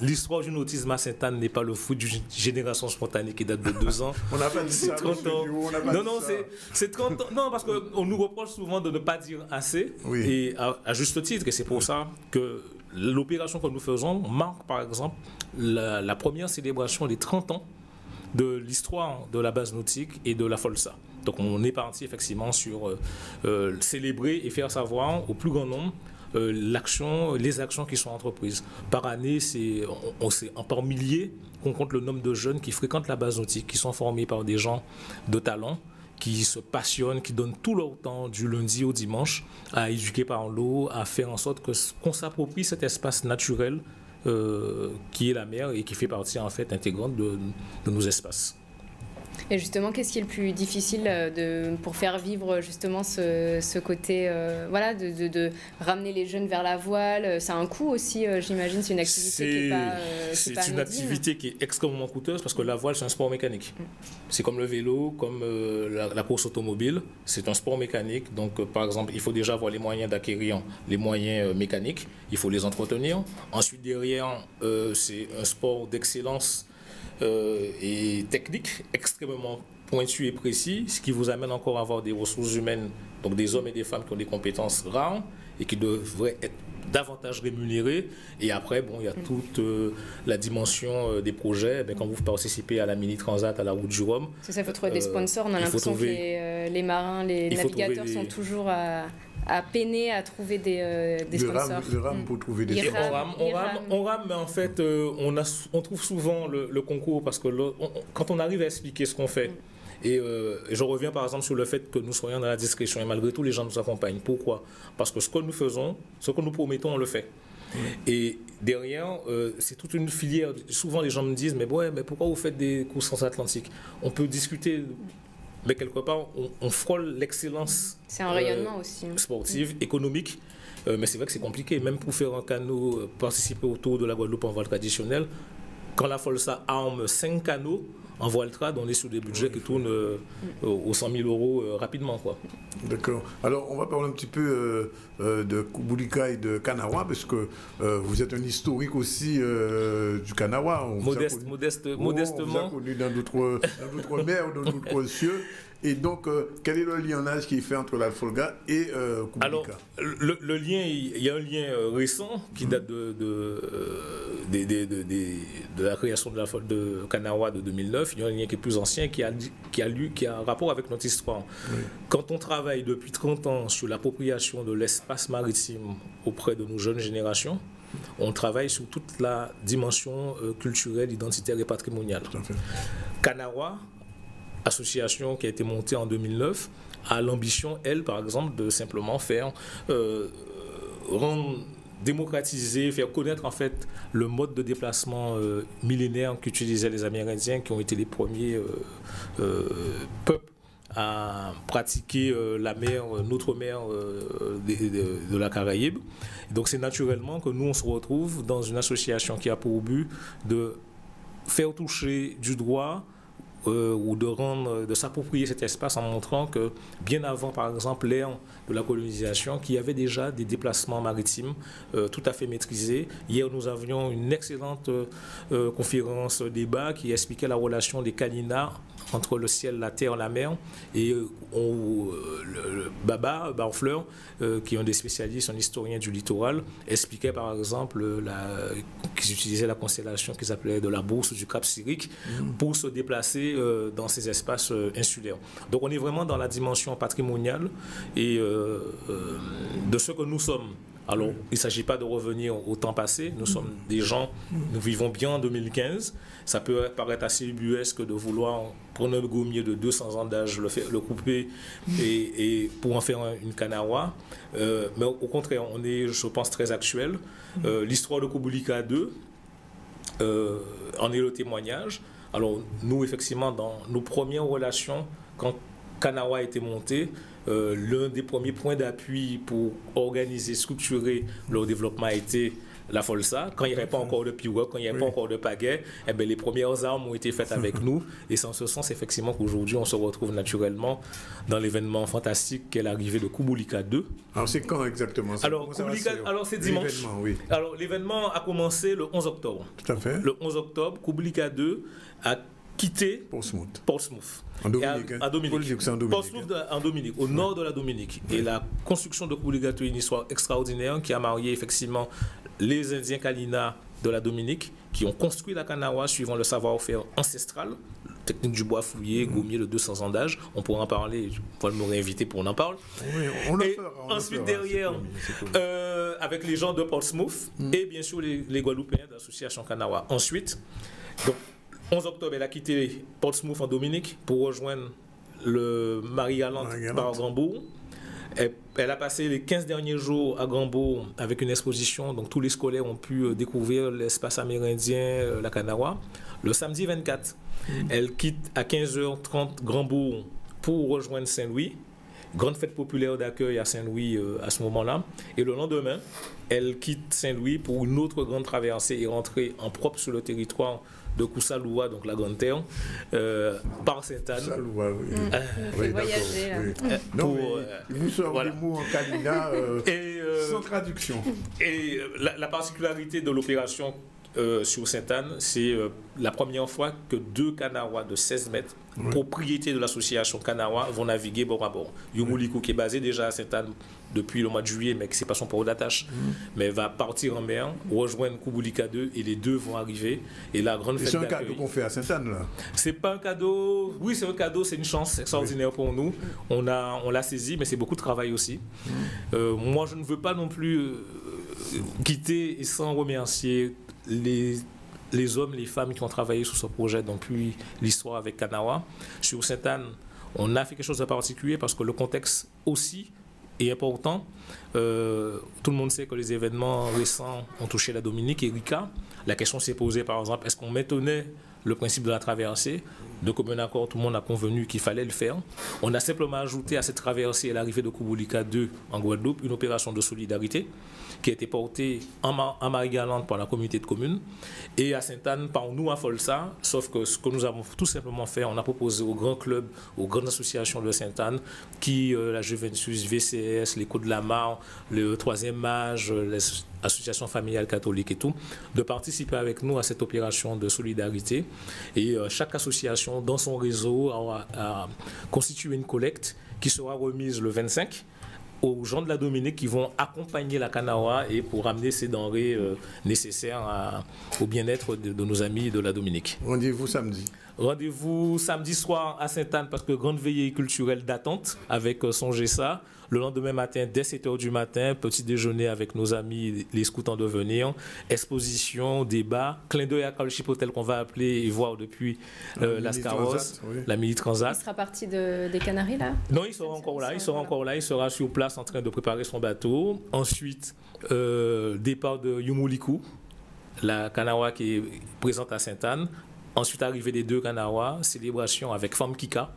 l'histoire du nautisme à Sainte-Anne n'est pas le fruit d'une génération spontanée qui date de 2 ans. On n'a pas dit ça. 30 ans. Non, c'est 30 ans. Non, parce qu'on nous reproche souvent de ne pas dire assez, et à juste titre. Et c'est pour ça que l'opération que nous faisons marque, par exemple, la première célébration des 30 ans de l'histoire de la base nautique et de la FOLCSA. Donc on est parti effectivement sur célébrer et faire savoir au plus grand nombre les actions qui sont entreprises. Par année, c'est par milliers qu'on compte le nombre de jeunes qui fréquentent la base nautique, qui sont formés par des gens de talent, qui se passionnent, qui donnent tout leur temps du lundi au dimanche à éduquer par l'eau, à faire en sorte qu'on s'approprie cet espace naturel qui est la mer et qui fait partie en fait intégrante de nos espaces. Et justement, qu'est-ce qui est le plus difficile pour faire vivre justement ce côté, voilà, de ramener les jeunes vers la voile? Ça a un coût aussi, j'imagine. C'est une activité qui est pas c'est une activité qui est extrêmement coûteuse parce que la voile, c'est un sport mécanique. C'est comme le vélo, comme la course automobile. C'est un sport mécanique. Donc, par exemple, il faut déjà avoir les moyens d'acquérir les moyens mécaniques. Il faut les entretenir. Ensuite, derrière, c'est un sport d'excellence et technique extrêmement pointu et précis, ce qui vous amène encore à avoir des ressources humaines, donc des hommes et des femmes qui ont des compétences rares et qui devraient être davantage rémunérés. Et après, bon, il y a toute la dimension des projets. Quand vous participez à la Mini Transat, à la Route du Rhum, c'est ça, il faut trouver des sponsors. On a l'impression que les marins, les navigateurs sont toujours à peiner à trouver des sponsors. Le RAM pour trouver des sponsors. On rame, mais en fait, on trouve souvent le concours parce que quand on arrive à expliquer ce qu'on fait, et je reviens par exemple sur le fait que nous soyons dans la discrétion et malgré tout les gens nous accompagnent. Pourquoi? Parce que ce que nous faisons, ce que nous promettons, on le fait. Et derrière, c'est toute une filière. Souvent les gens me disent mais pourquoi vous faites des courses transatlantiques? On peut discuter, mais quelque part on frôle l'excellence. C'est un rayonnement aussi sportive, économique. Mais c'est vrai que c'est compliqué, même pour faire un canot, participer autour de la Guadeloupe en voile traditionnelle. Quand la FOLSA arme 5 canots en voile trad, on est sur des budgets qui tournent aux 100 000 euros rapidement, quoi. D'accord. Alors, on va parler un petit peu de Kubulika et de Kanawa, parce que vous êtes un historique aussi du Kanawa. Modestement. On vous a connu dans d'autres mers, dans d'autres cieux. Et donc, quel est le lionnage qui est fait entre la Folga et Kubulika? Alors, le lien, il y a un lien récent qui date de la création de Kanawa de 2009. Il y a un lien qui est plus ancien, qui a un rapport avec notre histoire. Oui. Quand on travaille depuis 30 ans sur l'appropriation de l'espace maritime auprès de nos jeunes générations, on travaille sur toute la dimension culturelle, identitaire et patrimoniale. Kanawa, association qui a été montée en 2009, a l'ambition, elle, par exemple, de simplement faire démocratiser, faire connaître en fait le mode de déplacement millénaire qu'utilisaient les Amérindiens, qui ont été les premiers peuples à pratiquer la mer, notre mer de la Caraïbe. Donc c'est naturellement que nous on se retrouve dans une association qui a pour but de faire toucher du droit ou de s'approprier cet espace en montrant que bien avant, par exemple, l'ère de la colonisation, qu'il y avait déjà des déplacements maritimes tout à fait maîtrisés. Hier, nous avions une excellente conférence débat qui expliquait la relation des Kalina entre le ciel, la terre, la mer, et le Baba Barfleur, qui est un des spécialistes, un historien du littoral, expliquait par exemple qu'ils utilisaient la constellation qu'ils appelaient de la bourse du Cap Syrique pour se déplacer dans ces espaces insulaires. Donc on est vraiment dans la dimension patrimoniale et de ce que nous sommes. Alors, il ne s'agit pas de revenir au temps passé. Nous sommes des gens, nous vivons bien en 2015. Ça peut paraître assez ubuesque de vouloir prendre un gommier de 200 ans d'âge, le couper et pour en faire une Kanawa. Mais au contraire, on est, je pense, très actuel. L'histoire de Kubulika 2 en est le témoignage. Alors, nous, effectivement, dans nos premières relations, quand Kanawa a été monté, l'un des premiers points d'appui pour organiser, structurer leur développement a été la FOLSA. Quand il n'y avait pas encore de pirogue, quand il n'y avait pas encore de pagaie, les premières armes ont été faites avec nous. Et c'est en ce sens, effectivement, qu'aujourd'hui, on se retrouve naturellement dans l'événement fantastique qu'est l'arrivée de Kubulika 2. Alors, c'est quand exactement ça? Alors, c'est dimanche. Oui. Alors, l'événement a commencé le 11 octobre. Tout à fait. Le 11 octobre, Kubulika 2 a quitté Portsmouth. En Dominique. Portsmouth en Dominique, au nord de la Dominique. Et la construction de Kubulika 2 est une histoire extraordinaire qui a marié effectivement les Indiens Kalina de la Dominique qui ont construit la Kanawa suivant le savoir-faire ancestral, technique du bois fouillé, gommier de 200 ans d'âge. On pourra en parler, on va nous réinviter pour en parler. Oui, ensuite, derrière, avec les gens de Portsmouth et bien sûr les Guadeloupéens de l'association Kanawa. Ensuite, donc, 11 octobre, elle a quitté Portsmouth en Dominique pour rejoindre le Marie-Galante par Gambourg. Elle a passé les 15 derniers jours à Gambo avec une exposition. Donc tous les scolaires ont pu découvrir l'espace amérindien, la Kanawa. Le samedi 24, elle quitte à 15h30 Gambo pour rejoindre Saint-Louis. Grande fête populaire d'accueil à Saint-Louis à ce moment-là. Et le lendemain, elle quitte Saint-Louis pour une autre grande traversée et rentrer en propre sur le territoire de Koussaloua, donc la Grande Terre, par Sainte-Anne. Koussaloua, oui. Oui, voyager. Oui. Vous sortez des mots en Kalina sans traduction. Et la particularité de l'opération sur Sainte-Anne, c'est la première fois que 2 Kanawa de 16 mètres, propriété de l'association Kanawa, vont naviguer bord à bord. Yumuliku, qui est basé déjà à Sainte-Anne depuis le mois de juillet, mais qui n'est pas son port d'attache, mais va partir en mer, rejoindre Kubulika 2, et les deux vont arriver. Et la grande fête d'accueil. C'est un cadeau qu'on fait à Sainte-Anne, là? C'est pas un cadeau. Oui, c'est un cadeau, c'est une chance extraordinaire pour nous. On l'a saisi, mais c'est beaucoup de travail aussi. Moi, je ne veux pas non plus quitter et sans remercier les hommes, les femmes qui ont travaillé sur ce projet depuis l'histoire avec Kanawa. Sur Sainte-Anne, on a fait quelque chose de particulier parce que le contexte aussi est important. Tout le monde sait que les événements récents ont touché la Dominique et Rika. La question s'est posée, par exemple, est-ce qu'on maintenait le principe de la traversée? De commun accord, tout le monde a convenu qu'il fallait le faire. On a simplement ajouté à cette traversée et l'arrivée de Kubulika 2 en Guadeloupe une opération de solidarité qui a été portée en Marie-Galante par la communauté de communes et à Sainte-Anne par nous à Folsa. Sauf que ce que nous avons tout simplement fait, on a proposé aux grands clubs, aux grandes associations de Sainte-Anne, qui la Juventus, VCS, les Côtes de la Mare, le Troisième Âge, les associations familiales catholiques et tout, de participer avec nous à cette opération de solidarité. Et chaque association, dans son réseau, a constitué une collecte qui sera remise le 25 aux gens de la Dominique qui vont accompagner la Kanawa et pour amener ces denrées nécessaires au bien-être de nos amis de la Dominique. Rendez-vous samedi. Rendez-vous samedi soir à Sainte-Anne parce que grande veillée culturelle d'attente avec Songez ça. Le lendemain matin, dès 7h du matin, petit déjeuner avec nos amis les scouts en devenir, exposition, débat, clin d'œil à Carl Chipotel qu'on va appeler et voir depuis Las Carros, la Mini Transat. Il sera parti des Canaries là? Non, il sera encore là, il sera sur place en train de préparer son bateau. Ensuite, départ de Yumuliku, la Kanawa qui est présente à Sainte-Anne. Ensuite, arrivée des 2 Kanawa, célébration avec Femme Kika.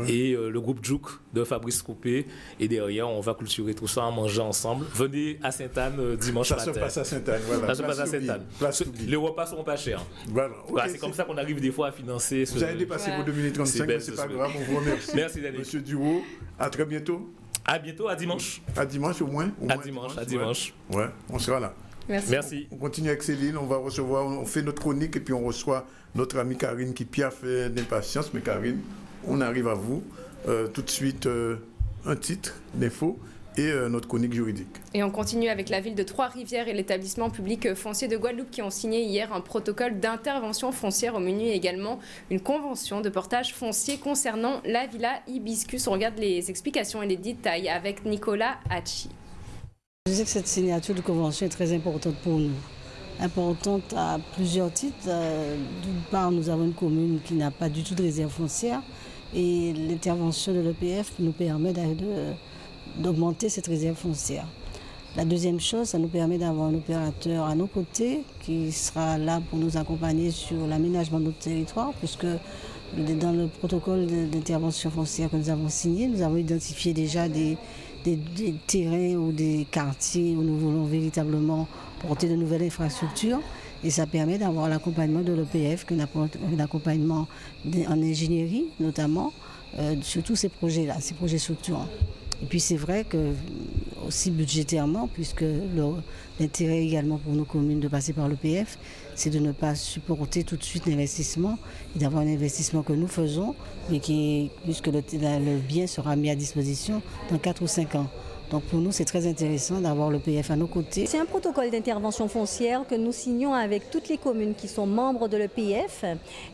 Et le groupe Djouk de Fabrice Coupé. Et derrière, on va culturer tout ça en mangeant ensemble. Venez à Sainte-Anne dimanche matin. Ça se passe à Sainte-Anne, voilà. Ça se passe à Sainte-Anne. Les repas seront pas chers. Voilà. Okay, c'est comme ça qu'on arrive des fois à financer. Vous avez dépassé vos 2 minutes 35, mais c'est pas grave, on vous remercie. Merci Daniel. Monsieur Duo, à très bientôt. À bientôt, à dimanche. À dimanche au moins. À dimanche. Ouais, on sera là. Merci. On continue avec Céline, on fait notre chronique et puis on reçoit notre amie Karine qui piaffe d'impatience. Mais Karine, on arrive à vous. Tout de suite, un titre d'info et notre chronique juridique. Et on continue avec la ville de Trois-Rivières et l'établissement public foncier de Guadeloupe qui ont signé hier un protocole d'intervention foncière au menu et également une convention de portage foncier concernant la villa Hibiscus. On regarde les explications et les détails avec Nicolas Hachi. Je sais que cette signature de convention est très importante pour nous. Importante à plusieurs titres. D'une part, nous avons une commune qui n'a pas du tout de réserve foncière et l'intervention de l'EPF nous permet d'augmenter cette réserve foncière. La deuxième chose, ça nous permet d'avoir un opérateur à nos côtés qui sera là pour nous accompagner sur l'aménagement de notre territoire, puisque dans le protocole d'intervention foncière que nous avons signé, nous avons identifié déjà des terrains ou des quartiers où nous voulons véritablement porter de nouvelles infrastructures. Et ça permet d'avoir l'accompagnement de l'EPF, un accompagnement en ingénierie notamment, sur tous ces projets-là, ces projets structurants. Et puis c'est vrai que aussi budgétairement, puisque l'intérêt également pour nos communes de passer par l'EPF, c'est de ne pas supporter tout de suite l'investissement et d'avoir un investissement que nous faisons, mais puisque le bien sera mis à disposition dans 4 ou 5 ans. Donc pour nous, c'est très intéressant d'avoir l'EPF à nos côtés. C'est un protocole d'intervention foncière que nous signons avec toutes les communes qui sont membres de l'EPF.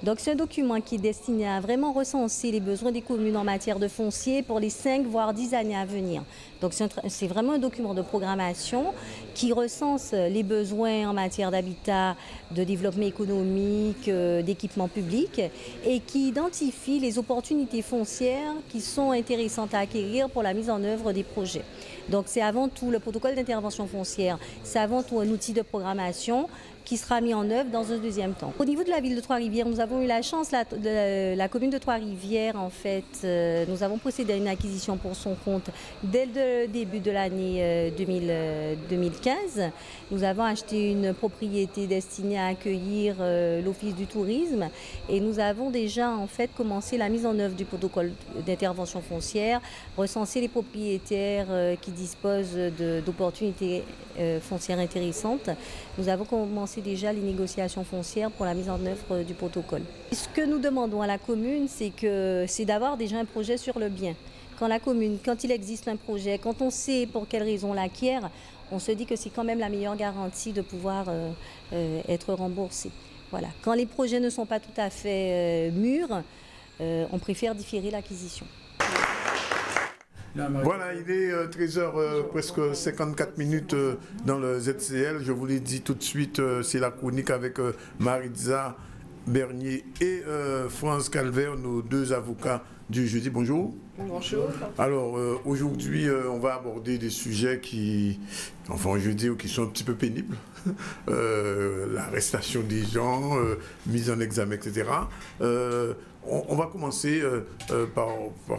Donc c'est un document qui est destiné à vraiment recenser les besoins des communes en matière de foncier pour les 5 voire 10 années à venir. Donc c'est vraiment un document de programmation qui recense les besoins en matière d'habitat, de développement économique, d'équipement public et qui identifie les opportunités foncières qui sont intéressantes à acquérir pour la mise en œuvre des projets. Donc c'est avant tout le protocole d'intervention foncière, c'est avant tout un outil de programmation qui sera mis en œuvre dans un deuxième temps. Au niveau de la ville de Trois-Rivières, nous avons eu la chance, la commune de Trois-Rivières, en fait, nous avons procédé à une acquisition pour son compte dès le début de l'année 2015. Nous avons acheté une propriété destinée à accueillir l'Office du tourisme et nous avons déjà en fait commencé la mise en œuvre du protocole d'intervention foncière, recenser les propriétaires qui disposent d'opportunités foncières intéressantes. Nous avons commencé déjà les négociations foncières pour la mise en œuvre du protocole. Ce que nous demandons à la commune, c'est d'avoir déjà un projet sur le bien. Quand il existe un projet, quand on sait pour quelle raison on l'acquiert, on se dit que c'est quand même la meilleure garantie de pouvoir être remboursé. Voilà. Quand les projets ne sont pas tout à fait mûrs, on préfère différer l'acquisition. Voilà, il est 13h, presque 54 minutes dans le ZCL. Je vous l'ai dit tout de suite, c'est la chronique avec Maritza Bernier et France Calvaire, nos deux avocats du jeudi. Bonjour. Bonjour. Alors, aujourd'hui, on va aborder des sujets qui sont un petit peu pénibles. L'arrestation des gens, mise en examen, etc. On va commencer par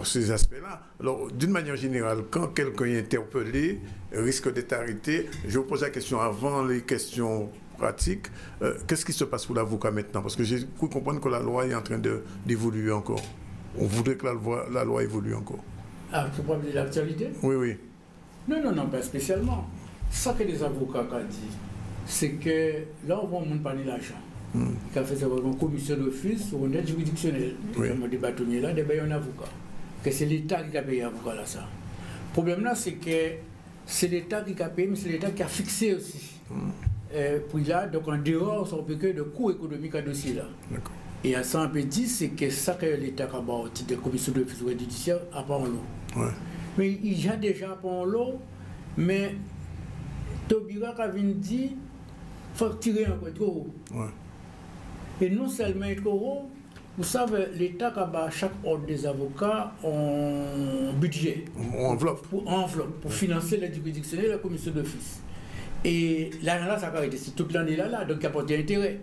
ces aspects-là. Alors, d'une manière générale, quand quelqu'un est interpellé, risque d'être arrêté, je vous pose la question avant les questions pratiques. Qu'est-ce qui se passe pour l'avocat maintenant? Parce que j'ai cru comprendre que la loi est en train d'évoluer encore. On voudrait que la loi évolue encore. Ah, tu parles de l'actualité? Oui, oui. Non, pas spécialement. Ce que les avocats ont dit, c'est que là, on va monter par l'argent. Qui a fait une commission d'office ou une aide juridictionnelle. Des bâtonniers là, des un avocat. Que c'est l'État qui a payé l'avocat là, ça. Le problème là, c'est que c'est l'État qui a payé, mais c'est l'État qui a fixé aussi. Puis là, donc en dehors, ça peut que de coûts économiques à dossier là. Et à ça, on peut dire, c'est que ça que l'État a bas au titre de commission d'office ou judiciaire à part en l'eau. Mais il y a déjà pas en l'eau, mais Tobira a dit, il faut tirer un peu trop haut. Et non seulement trop haut, vous savez, l'État a chaque ordre des avocats en budget. Enveloppe. Pour financer l'aide juridictionnelle et la commission d'office. Et l'argent là, ça a été toute l'année là, donc il n'y a pas d'intérêt.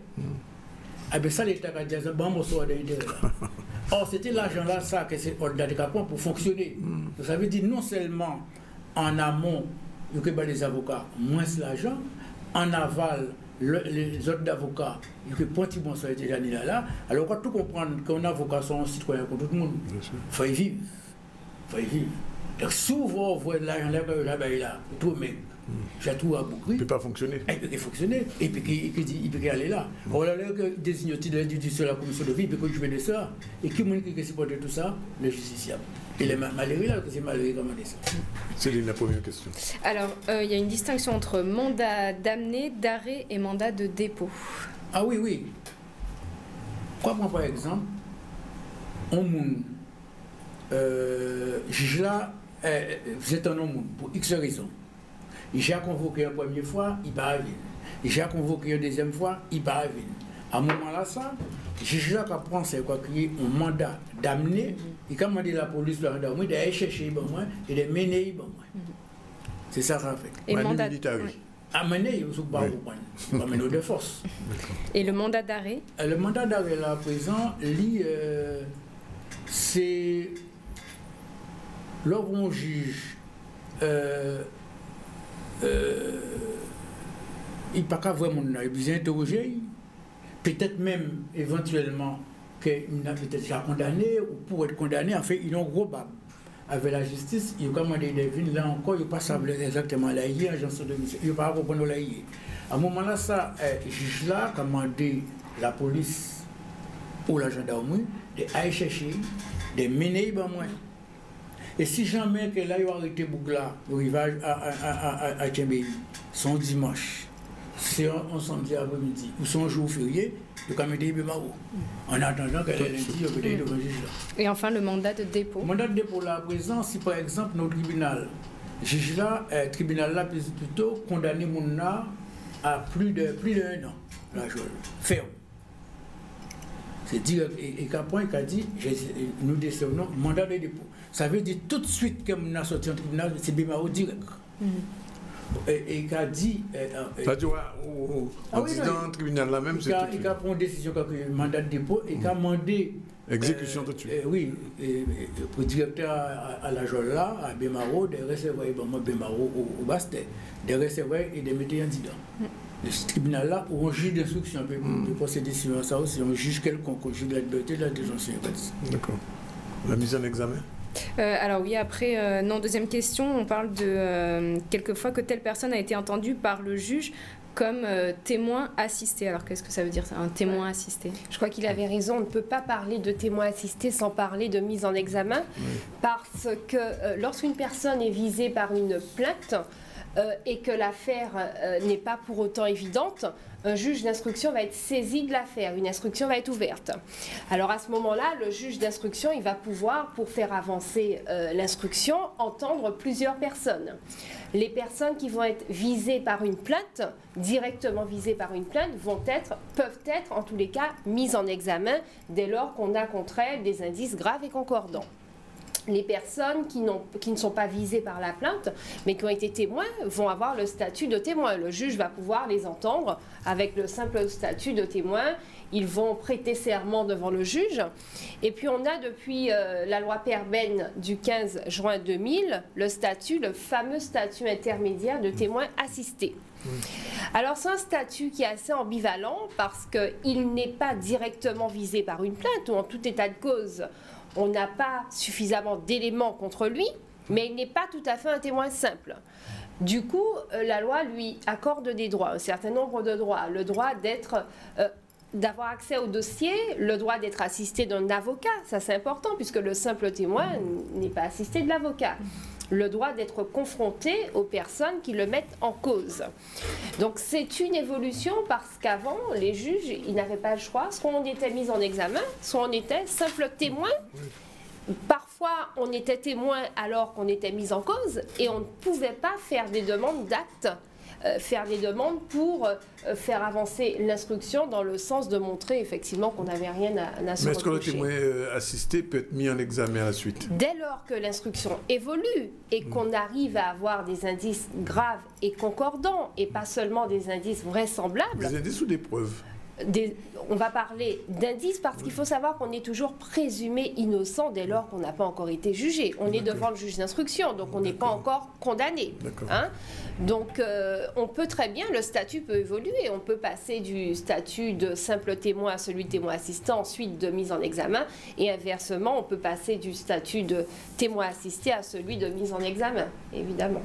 Eh bien ça, l'État a dit, c'est un bon morceau d'intérêt là. Or, c'était l'argent là, ça, que c'est ordre d'handicapant pour fonctionner. Ça veut dire non seulement en amont, il y a les avocats, moins l'argent, en aval, les autres d'avocats, il y a petit bon sur les années là. Alors, on doit tout comprendre qu'un avocat sont un citoyen pour tout le monde. Il faut y vivre. Donc, souvent, on voit l'argent là, tout mec. J'ai tout à boucler. Il ne peut pas fonctionner. Il peut fonctionner. Et puis, il peut aller là. On a désigné sur la commission de vie, il peut jouer de ça. Et qui peut supporter tout ça? Le justiciable. Et les malheureux là, c'est malheureux comment dire ça. C'est la première question. Alors, il y a une distinction entre mandat d'amener, d'arrêt et mandat de dépôt. Ah oui. Quoi, par exemple, on moun, juge là, vous êtes un homme pour X raisons. J'ai convoqué une première fois, il va venir. J'ai convoqué une deuxième fois, il va venir. À un moment là, ça, juge là qui prend un mandat d'amener, il a demandé la police d'aller chercher et de mener. C'est ça qu'on fait. Et mandat amener, il faut pas mener de force. Et le mandat d'arrêt? Le mandat d'arrêt là, à présent, c'est lorsqu'on juge. Il n'y a pas qu'à vraiment besoin d'interroger, peut-être même éventuellement qu'il a peut-être déjà condamné ou pour être condamné, en fait, il est probable. Avec la justice, il a commandé des vignes, là encore, il n'a pas sablé exactement la hier, il n'a pas reconnu la hier. À un moment là, ça, le juge là a commandé la police ou la gendarmerie d'aller chercher, de mener, et si jamais que là, il a arrêté Bougla, le rivage à Tchembéi, son dimanche, c'est un samedi après-midi, ou son jour férié, il a mis Mao. En attendant qu'elle ait lundi, il peut devant le juge là. Et enfin, le mandat de dépôt. Le mandat de dépôt là, à présent, si par exemple, notre tribunal juge là, tribunal là, plutôt condamné mon à plus d'un an, la journée, ferme. C'est dire, et qu'après, il a dit, nous décernons mandat de dépôt. Ça veut dire tout de suite que mon a sorti en tribunal, c'est Bemaro direct. Et il a dit. Ça dit, au président du tribunal là même, c'est tout de suite. Il a pris une décision, mandat de dépôt, et il a demandé. Exécution tout de suite. Oui, pour le directeur à la journée là, à Bemaro, de recevoir Bemaro au Bastet, de recevoir et de mettre un dedans. Le tribunal là, où on juge d'instruction, peut procéder sur ça aussi, on juge quelconque, on juge la liberté de la détention. D'accord. La mise en examen. Alors oui, après, deuxième question, on parle de quelquefois que telle personne a été entendue par le juge comme témoin assisté. Alors qu'est-ce que ça veut dire, ça, un témoin assisté? Je crois qu'il avait raison, on ne peut pas parler de témoin assisté sans parler de mise en examen, parce que lorsqu'une personne est visée par une plainte et que l'affaire n'est pas pour autant évidente, un juge d'instruction va être saisi de l'affaire, une instruction va être ouverte. Alors à ce moment-là, le juge d'instruction, il va pouvoir, pour faire avancer l'instruction, entendre plusieurs personnes. Les personnes qui vont être visées par une plainte, directement visées par une plainte, peuvent être en tous les cas mises en examen dès lors qu'on a contre elles des indices graves et concordants. Les personnes qui ne sont pas visées par la plainte, mais qui ont été témoins, vont avoir le statut de témoin. Le juge va pouvoir les entendre avec le simple statut de témoin. Ils vont prêter serment devant le juge. Et puis on a depuis la loi Perben du 15 juin 2000, le fameux statut intermédiaire de témoin assisté. Alors c'est un statut qui est assez ambivalent parce qu'il n'est pas directement visé par une plainte ou en tout état de cause. On n'a pas suffisamment d'éléments contre lui, mais il n'est pas tout à fait un témoin simple. Du coup, la loi lui accorde des droits, un certain nombre de droits. Le droit d'avoir accès au dossier, le droit d'être assisté d'un avocat, ça c'est important puisque le simple témoin n'est pas assisté de l'avocat. Le droit d'être confronté aux personnes qui le mettent en cause. Donc c'est une évolution parce qu'avant, les juges, ils n'avaient pas le choix. Soit on était mis en examen, soit on était simple témoin. Parfois, on était témoin alors qu'on était mis en cause et on ne pouvait pas faire des demandes d'actes, faire des demandes pour faire avancer l'instruction dans le sens de montrer effectivement qu'on n'avait rien à se reprocher. Mais est-ce que le témoin assisté peut être mis en examen à la suite? Dès lors que l'instruction évolue et qu'on arrive à avoir des indices graves et concordants et pas seulement des indices vraisemblables. Des indices ou des preuves? On va parler d'indices parce qu'il faut savoir qu'on est toujours présumé innocent dès lors qu'on n'a pas encore été jugé. On est devant le juge d'instruction, donc on n'est pas encore condamné. Hein? Donc on peut très bien, le statut peut évoluer. On peut passer du statut de simple témoin à celui de témoin assistant, ensuite de mise en examen. Et inversement, on peut passer du statut de témoin assisté à celui de mise en examen, évidemment.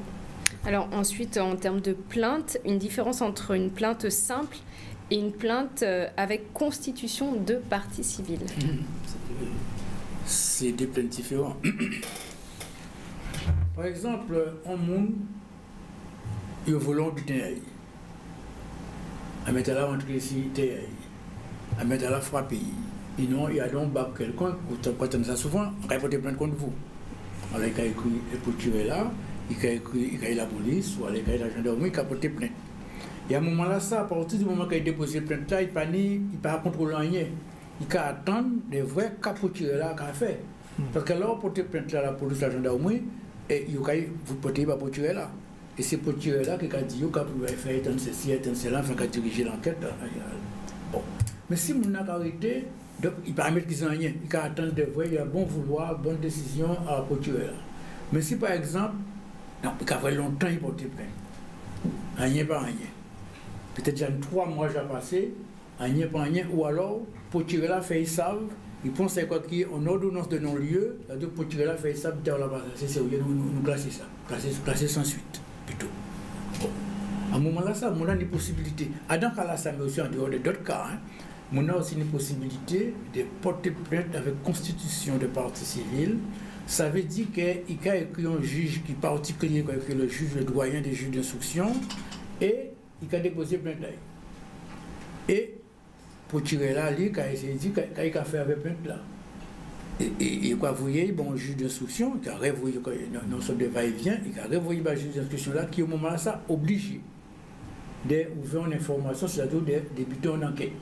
Alors ensuite, en termes de plainte, une différence entre une plainte simple et une plainte avec constitution de partie civile. C'est des plaintes différentes. Par exemple, un monde, il voulait du terrain. À mettre à la rentrée ici, terrain. À mettre à la frappe. Et non, il y a donc quelqu'un, quand on ça souvent, on va porter plainte contre vous. Alors, il a écrit pour tuer là, il a écrit la police, ou il a la gendarmerie, il a porté plainte. Et à un moment là, à partir du moment qu'il a déposé plainte là, il ne peut pas contrôler rien. Il peut attendre des vrais cas pour tirer là qu'il a fait. Parce que là, on porte plainte là, la police, la gendarmerie, et vous portez pas pour tirer là. Et c'est pour tirer là qu'il a dit qu'il peut faire étendre ceci, étendre cela, il faut diriger l'enquête. Bon. Mais si on a arrêté, donc, il ne peut pas mettre qu'ils n'ont rien. Il peut attendre des vrais, il y a bon vouloir, bonne décision à pour tirer là. Mais si par exemple, non, il peut faire longtemps, il porte plainte. Rien pas rien. Peut-être déjà 3 mois j'ai passé, rien pas rien, ou alors, pour tirer là, ils savent, ils pensent à quoi qu'il y ait une ordonnance de non-lieu, pour tirer là, ils savent, c'est sérieux, nous classer ça, classer sans suite, plutôt. Bon. À un moment là, ça, on a une possibilité. Dans ce cas-là, ça met aussi en dehors de d'autres cas, on a aussi une possibilité de porter plainte avec constitution de partie civile. Ça veut dire qu'il y a écrit un juge qui est particulier, le juge, le doyen des juges d'instruction, et il a déposé plainte là. Et pour tirer là, il a essayé de dire qu'il a fait avec plainte là. Et quoi, vous voyez, bon, juge d'instruction, qui a révoyé, non seulement de va-et-vient, et qui a révoyé le juge d'instruction là, qui au moment là, ça, obligé d'ouvrir une information, c'est-à-dire de débuter une enquête.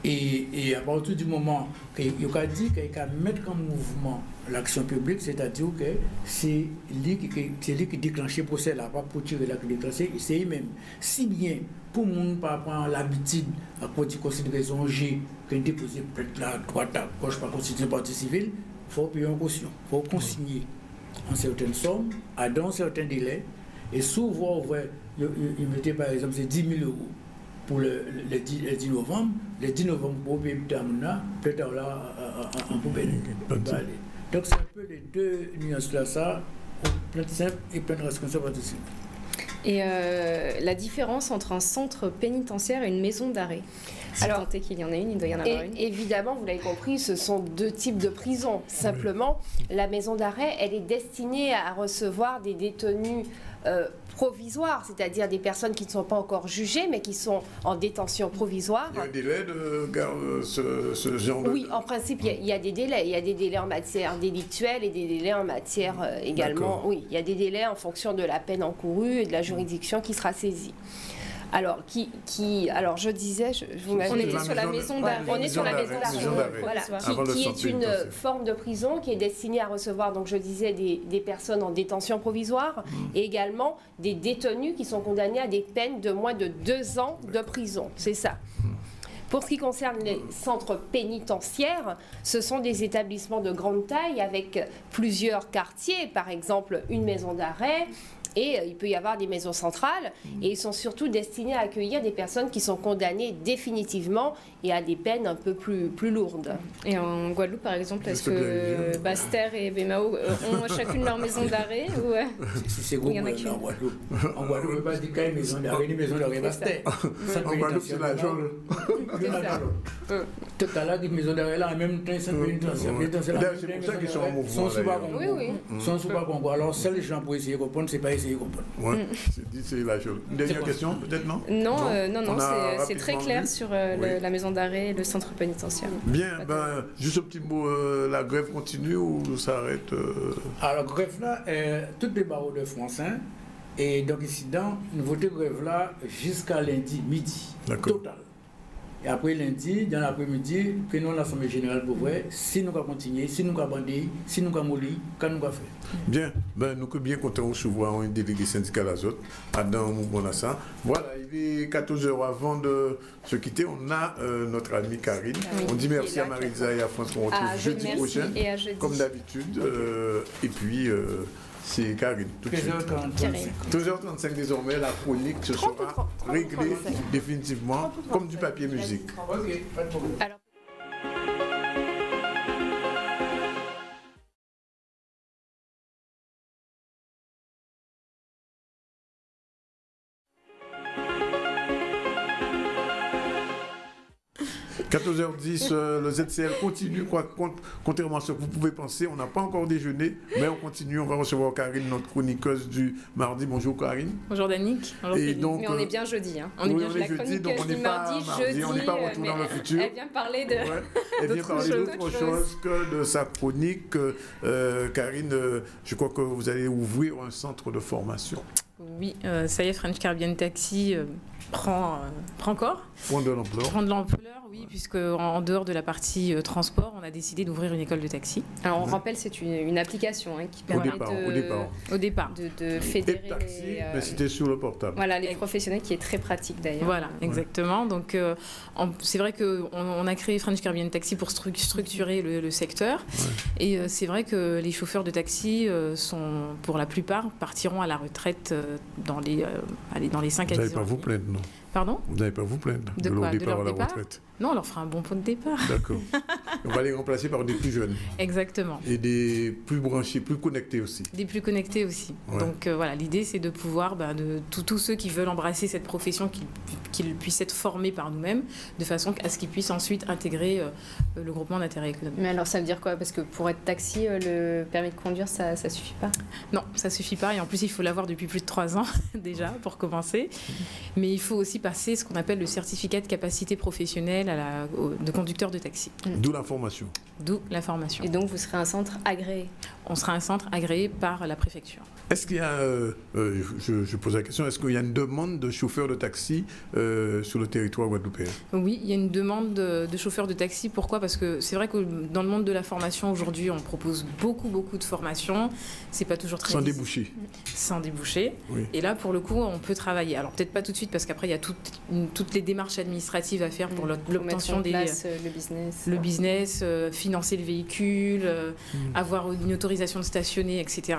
Et à partir du moment qu'il a dit qu'il a mettre en mouvement l'action publique, c'est-à-dire que c'est lui qui déclenche le procès là, pas pour tirer là qui déclenche, c'est lui-même. Si bien, pour le monde pas prendre l'habitude à produire considération G, que déposer peut-être là, droite à gauche, pas constituer une partie civile, il faut payer une caution, il faut consigner en certaines sommes, dans certains délais, et souvent, il mettait par exemple, c'est 10 000 € pour le 10 novembre. Le 10 novembre, pour payer peut-être là, en poubelle. Donc, c'est un peu les deux nuances là, ça, plein de simple et plein de responsabilités. Et la différence entre un centre pénitentiaire et une maison d'arrêt? Alors, tant qu'il y en a une, il doit y en avoir une. Évidemment, vous l'avez compris, ce sont deux types de prisons. Simplement, la maison d'arrêt, elle est destinée à recevoir des détenus provisoires, c'est-à-dire des personnes qui ne sont pas encore jugées, mais qui sont en détention provisoire. Il y a un délai de garde ce genre de... Oui, en principe, il y a des délais. Il y a des délais en matière délictuelle et des délais en matière également... Oui, il y a des délais en fonction de la peine encourue et de la juridiction qui sera saisie. Alors, alors je disais, on était sur la maison d'arrêt. On est sur la maison d'arrêt, voilà, qui est une forme de prison qui est destinée à recevoir, donc je disais, des personnes en détention provisoire et également des détenus qui sont condamnés à des peines de moins de 2 ans de prison. C'est ça. Pour ce qui concerne les centres pénitentiaires, ce sont des établissements de grande taille avec plusieurs quartiers, par exemple une maison d'arrêt. Et il peut y avoir des maisons centrales, et ils sont surtout destinés à accueillir des personnes qui sont condamnées définitivement et à des peines un peu plus lourdes. Et en Guadeloupe, par exemple, est-ce que Basse-Terre et Bémao ont chacune leur maison d'arrêt ou c'est gros, en Guadeloupe. En Guadeloupe, on ne peut pas dire qu'il y a une maison d'arrêt, ni maison d'arrêt Basse-Terre. En Guadeloupe, c'est la Jole. Tout à l'heure, des maisons d'arrêt là, en même temps, c'est pénitentiaire. C'est pour ça qu'ils sont en mouvement. Ils sont sous Congo. Alors, seuls les gens pour essayer de comprendre, c'est pas essayer de comprendre. Oui, c'est la chose. Une dernière question, peut-être, non? Non, c'est très clair sur la maison d'arrêt et le centre pénitentiaire. Bien, juste un petit mot, la grève continue ou s'arrête? Alors, la grève là, toutes les barreaux de France, et donc ici, nous votons grève là jusqu'à lundi midi. Total. Et après lundi, dans l'après-midi, que nous, l'Assemblée générale pour voir si nous allons continuer, si nous allons bander, si nous allons mollir, quand nous allons faire. Bien, nous sommes bien contents de recevoir un délégué syndical Azote dans le mouvement ça. Voilà, il est 14 heures avant de se quitter. On a notre amie Karine. On dit merci à Maritza et à France qu'on retrouve jeudi prochain, comme d'habitude. Et puis... c'est Karine, tout de suite. 13h35 désormais, la chronique se sera réglée définitivement comme du papier musique. Ok, pas de problème. Alors... 14h10, le ZCL continue, contrairement à ce que vous pouvez penser. On n'a pas encore déjeuné, mais on continue. On va recevoir Karine, notre chroniqueuse du mardi. Bonjour Karine. Bonjour Danick. Et donc, mais on est bien jeudi. Hein. On est bien jeudi, donc on n'est pas mardi, on n'est pas retour dans le futur. Elle vient parler de elle vient parler d'autre chose que de sa chronique. Karine, je crois que vous allez ouvrir un centre de formation. Oui, ça y est, French Caribbean Taxi prend corps. Prend de l'ampleur. Prend de l'ampleur, oui, puisque en dehors de la partie transport, on a décidé d'ouvrir une école de taxi. Alors on rappelle, c'est une application qui permet au départ de fédérer taxi, mais c'était sur le portable. Voilà, les professionnels, qui est très pratique d'ailleurs. Voilà, exactement. Donc c'est vrai qu'on a créé French Caribbean Taxi pour structurer le secteur. Ouais. Et c'est vrai que les chauffeurs de taxi sont, pour la plupart, partiront à la retraite dans les 5 à 10 ans. Vous n'allez pas vous plaindre, non? Pardon? Vous n'allez pas vous plaindre de leur départ à la départ? retraite? Non, on leur fera un bon point de départ. D'accord. On va les remplacer par des plus jeunes. Exactement. Et des plus branchés, plus connectés aussi. Des plus connectés aussi. Ouais. Donc voilà, l'idée c'est de pouvoir, de tous ceux qui veulent embrasser cette profession qu'ils puissent être formés par nous-mêmes, de façon à ce qu'ils puissent ensuite intégrer le groupement d'intérêt économique. Mais alors ça veut dire quoi? Parce que pour être taxi, le permis de conduire, ça suffit pas? Non, ça suffit pas. Et en plus, il faut l'avoir depuis plus de 3 ans déjà, pour commencer. Mais il faut aussi passer ce qu'on appelle le certificat de capacité professionnelle de conducteur de taxi. D'où la formation. D'où la formation. Et donc, vous serez un centre agréé? On sera un centre agréé par la préfecture. Est-ce qu'il y a, je pose la question, est-ce qu'il y a une demande de chauffeurs de taxi sur le territoire guadeloupéen? Oui, il y a une demande de chauffeurs de taxi. Pourquoi? Parce que c'est vrai que dans le monde de la formation, aujourd'hui, on propose beaucoup de formations. C'est pas toujours très... Sans déboucher. Sans déboucher. Oui. Et là, pour le coup, on peut travailler. Alors, peut-être pas tout de suite, parce qu'après, il y a toutes les démarches administratives à faire pour l'obtention des... le business. Financer le véhicule, avoir une autorisation de stationner, etc.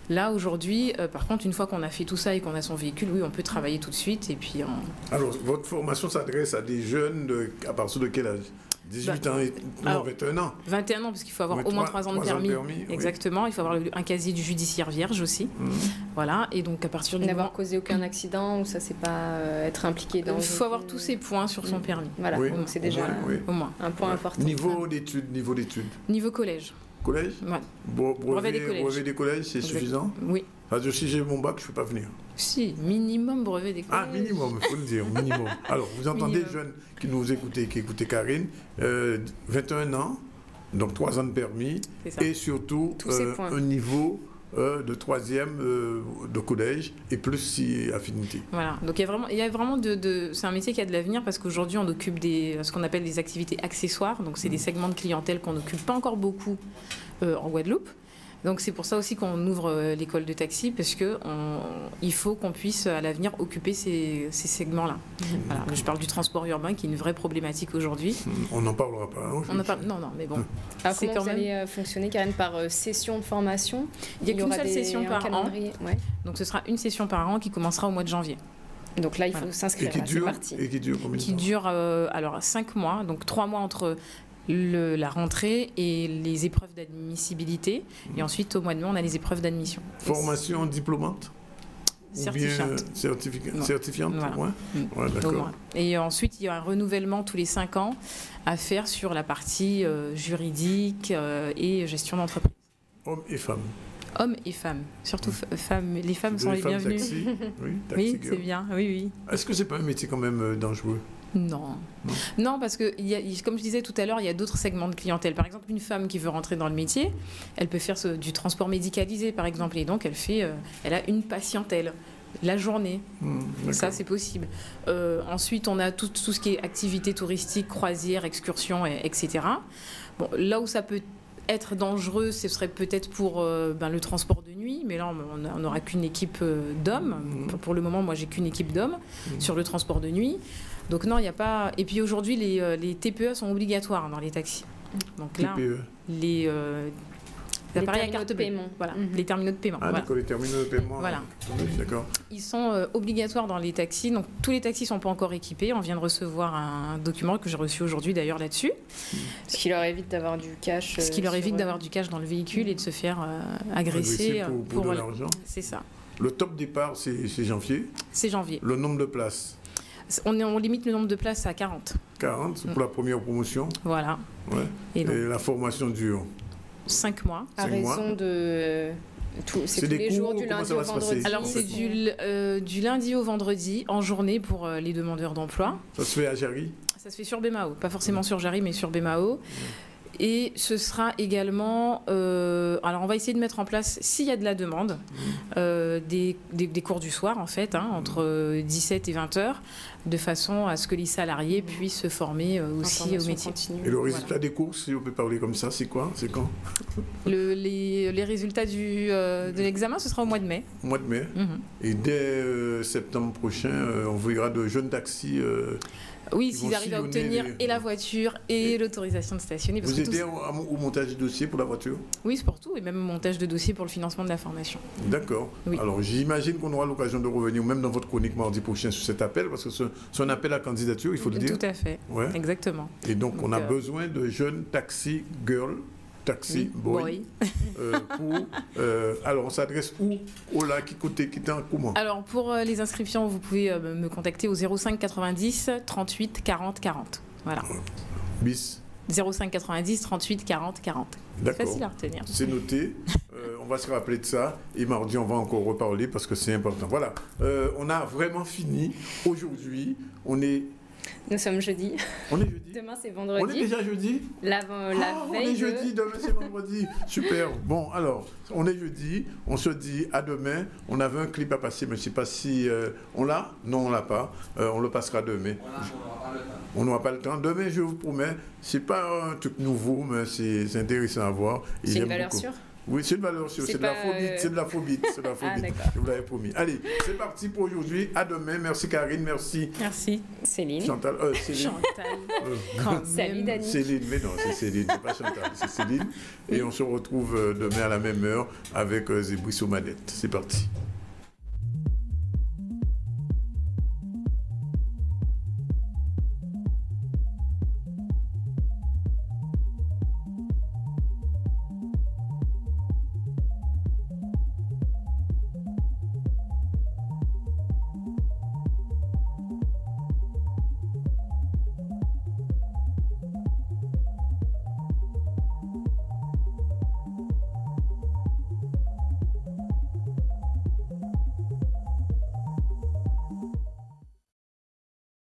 Là, aujourd'hui, par contre, une fois qu'on a fait tout ça et qu'on a son véhicule, oui, on peut travailler tout de suite. Et puis, Alors, votre formation s'adresse à des jeunes à partir de quel âge? 18 ans et 21 ans. 21 ans, parce qu'il faut avoir au moins 3 ans de permis. Exactement. Oui. Il faut avoir un casier du judiciaire vierge aussi. Voilà. Et donc, à partir du moment... N'avoir causé aucun accident, ou ça, c'est pas être impliqué dans... Il faut avoir tous ces points sur son permis. Voilà. Oui. Donc, c'est déjà au moins un point important. Niveau d'études. Niveau collège. Collège? Ouais. Brevet des collèges, c'est suffisant? Oui. Parce que si j'ai mon bac, je ne peux pas venir. Si, minimum brevet des collèges. Ah, minimum, il faut le dire, minimum. Alors, vous entendez, jeunes qui nous écoutez, qui écoutez Karine, 21 ans, donc 3 ans de permis, et surtout un niveau de 3e de collège et plus si affinité. Voilà, donc il y a vraiment c'est un métier qui a de l'avenir, parce qu'aujourd'hui on occupe ce qu'on appelle des activités accessoires, donc c'est des segments de clientèle qu'on n'occupe pas encore beaucoup en Guadeloupe. Donc c'est pour ça aussi qu'on ouvre l'école de taxi, parce qu'il faut qu'on puisse à l'avenir occuper ces segments-là. Voilà. Je parle du transport urbain, qui est une vraie problématique aujourd'hui. On n'en parlera pas. Non, mais bon. Alors comment vous allez fonctionner, Karine, par session de formation? Il n'y a qu'une seule session par an. Ouais. Donc ce sera une session par an qui commencera au mois de janvier. Donc là, il faut s'inscrire. C'est parti. Et qui dure combien de temps? Qui dure alors 5 mois, donc 3 mois entre la rentrée et les épreuves d'admissibilité. Et ensuite, au mois de mai, on a les épreuves d'admission. Formation diplômante? Certifiante. Certifiante, voilà. Ouais, d'accord. Et ensuite, il y a un renouvellement tous les 5 ans à faire sur la partie juridique et gestion d'entreprise. Hommes et femmes. Hommes et femmes, surtout femmes. Les femmes sont les bienvenues. Taxi. Oui, c'est bien. Oui. Est-ce que c'est pas un métier quand même dangereux? Non, parce que, comme je disais tout à l'heure, il y a d'autres segments de clientèle. Par exemple, une femme qui veut rentrer dans le métier, elle peut faire du transport médicalisé, par exemple, et donc elle a une patientèle la journée. Ça, c'est possible. Ensuite, on a tout ce qui est activités touristiques, croisières, excursions, etc. Bon, là où ça peut être dangereux, ce serait peut-être pour le transport de nuit, mais là, on n'aura qu'une équipe d'hommes. Pour le moment, moi, j'ai qu'une équipe d'hommes sur le transport de nuit. Donc non, il n'y a pas... Et puis aujourd'hui, les TPE sont obligatoires dans les taxis. Donc là, TPE. Les appareils à carte paiement. Voilà, les terminaux de paiement. Ah, d'accord, les terminaux de paiement. Voilà. D'accord. Ils sont obligatoires dans les taxis. Donc tous les taxis ne sont pas encore équipés. On vient de recevoir un document que j'ai reçu aujourd'hui d'ailleurs là-dessus. Ce qui leur évite d'avoir du cash. Ce qui leur évite d'avoir du cash dans le véhicule et de se faire agresser pour de l'argent. C'est ça. Le top départ, c'est janvier. C'est janvier. Le nombre de places? On limite le nombre de places à 40. 40, c'est pour la première promotion. Voilà. Ouais. Et la formation dure 5 mois. À raison de... C'est tous les jours, du lundi au vendredi. Alors, c'est du lundi au vendredi, en journée pour les demandeurs d'emploi. Ça se fait à Jarry? Ça se fait sur BMAO. Pas forcément sur Jarry, mais sur BMAO. Et ce sera également... alors, on va essayer de mettre en place, s'il y a de la demande, des cours du soir, en fait, entre 17 et 20 heures, de façon à ce que les salariés puissent se former aussi au métier. Et le résultat des cours, si on peut parler comme ça, c'est quoi? C'est quand? Les résultats de l'examen, ce sera au mois de mai. Au mois de mai. Et dès septembre prochain, on verra de jeunes taxis... Oui, s'ils arrivent à obtenir et la voiture et l'autorisation de stationner. Vous aidez au montage du dossier pour la voiture? Oui, c'est pour tout, et même au montage de dossier pour le financement de la formation. D'accord. Oui. Alors, j'imagine qu'on aura l'occasion de revenir, même dans votre chronique mardi prochain, sur cet appel, parce que c'est un appel à candidature, il faut le dire. Tout à fait, exactement. Et donc on a besoin de jeunes taxi girls, Taxi Boy. Alors, on s'adresse où? Ola, qui côté, qui t'en comment? Alors, pour les inscriptions, vous pouvez me contacter au 05 90 38 40 40. Voilà. Bis 05 90 38 40 40. C'est facile à retenir. C'est noté. On va se rappeler de ça. Et mardi, on va encore reparler parce que c'est important. Voilà. On a vraiment fini. Aujourd'hui, Nous sommes jeudi. On est jeudi. Demain, c'est vendredi. On est déjà jeudi. La veille. On est jeudi, demain, c'est vendredi. Super. Bon, alors, on est jeudi. On se dit à demain. On avait un clip à passer, mais je ne sais pas si... on l'a? Non, on ne l'a pas. On le passera demain. On n'aura pas le temps. Demain, je vous promets, c'est pas un truc nouveau, mais c'est intéressant à voir. C'est une valeur sûre? Oui, c'est une valeur sûre. C'est de la phobie. C'est de la phobie. C'est de la phobie. Je vous l'avais promis. Allez, c'est parti pour aujourd'hui. À demain. Merci Karine. Merci. Merci. Céline. Chantal. Céline. Salut Dani. Céline, mais non, c'est Céline. C'est pas Chantal. C'est Céline. Et on se retrouve demain à la même heure avec Zébris aux manettes. C'est parti.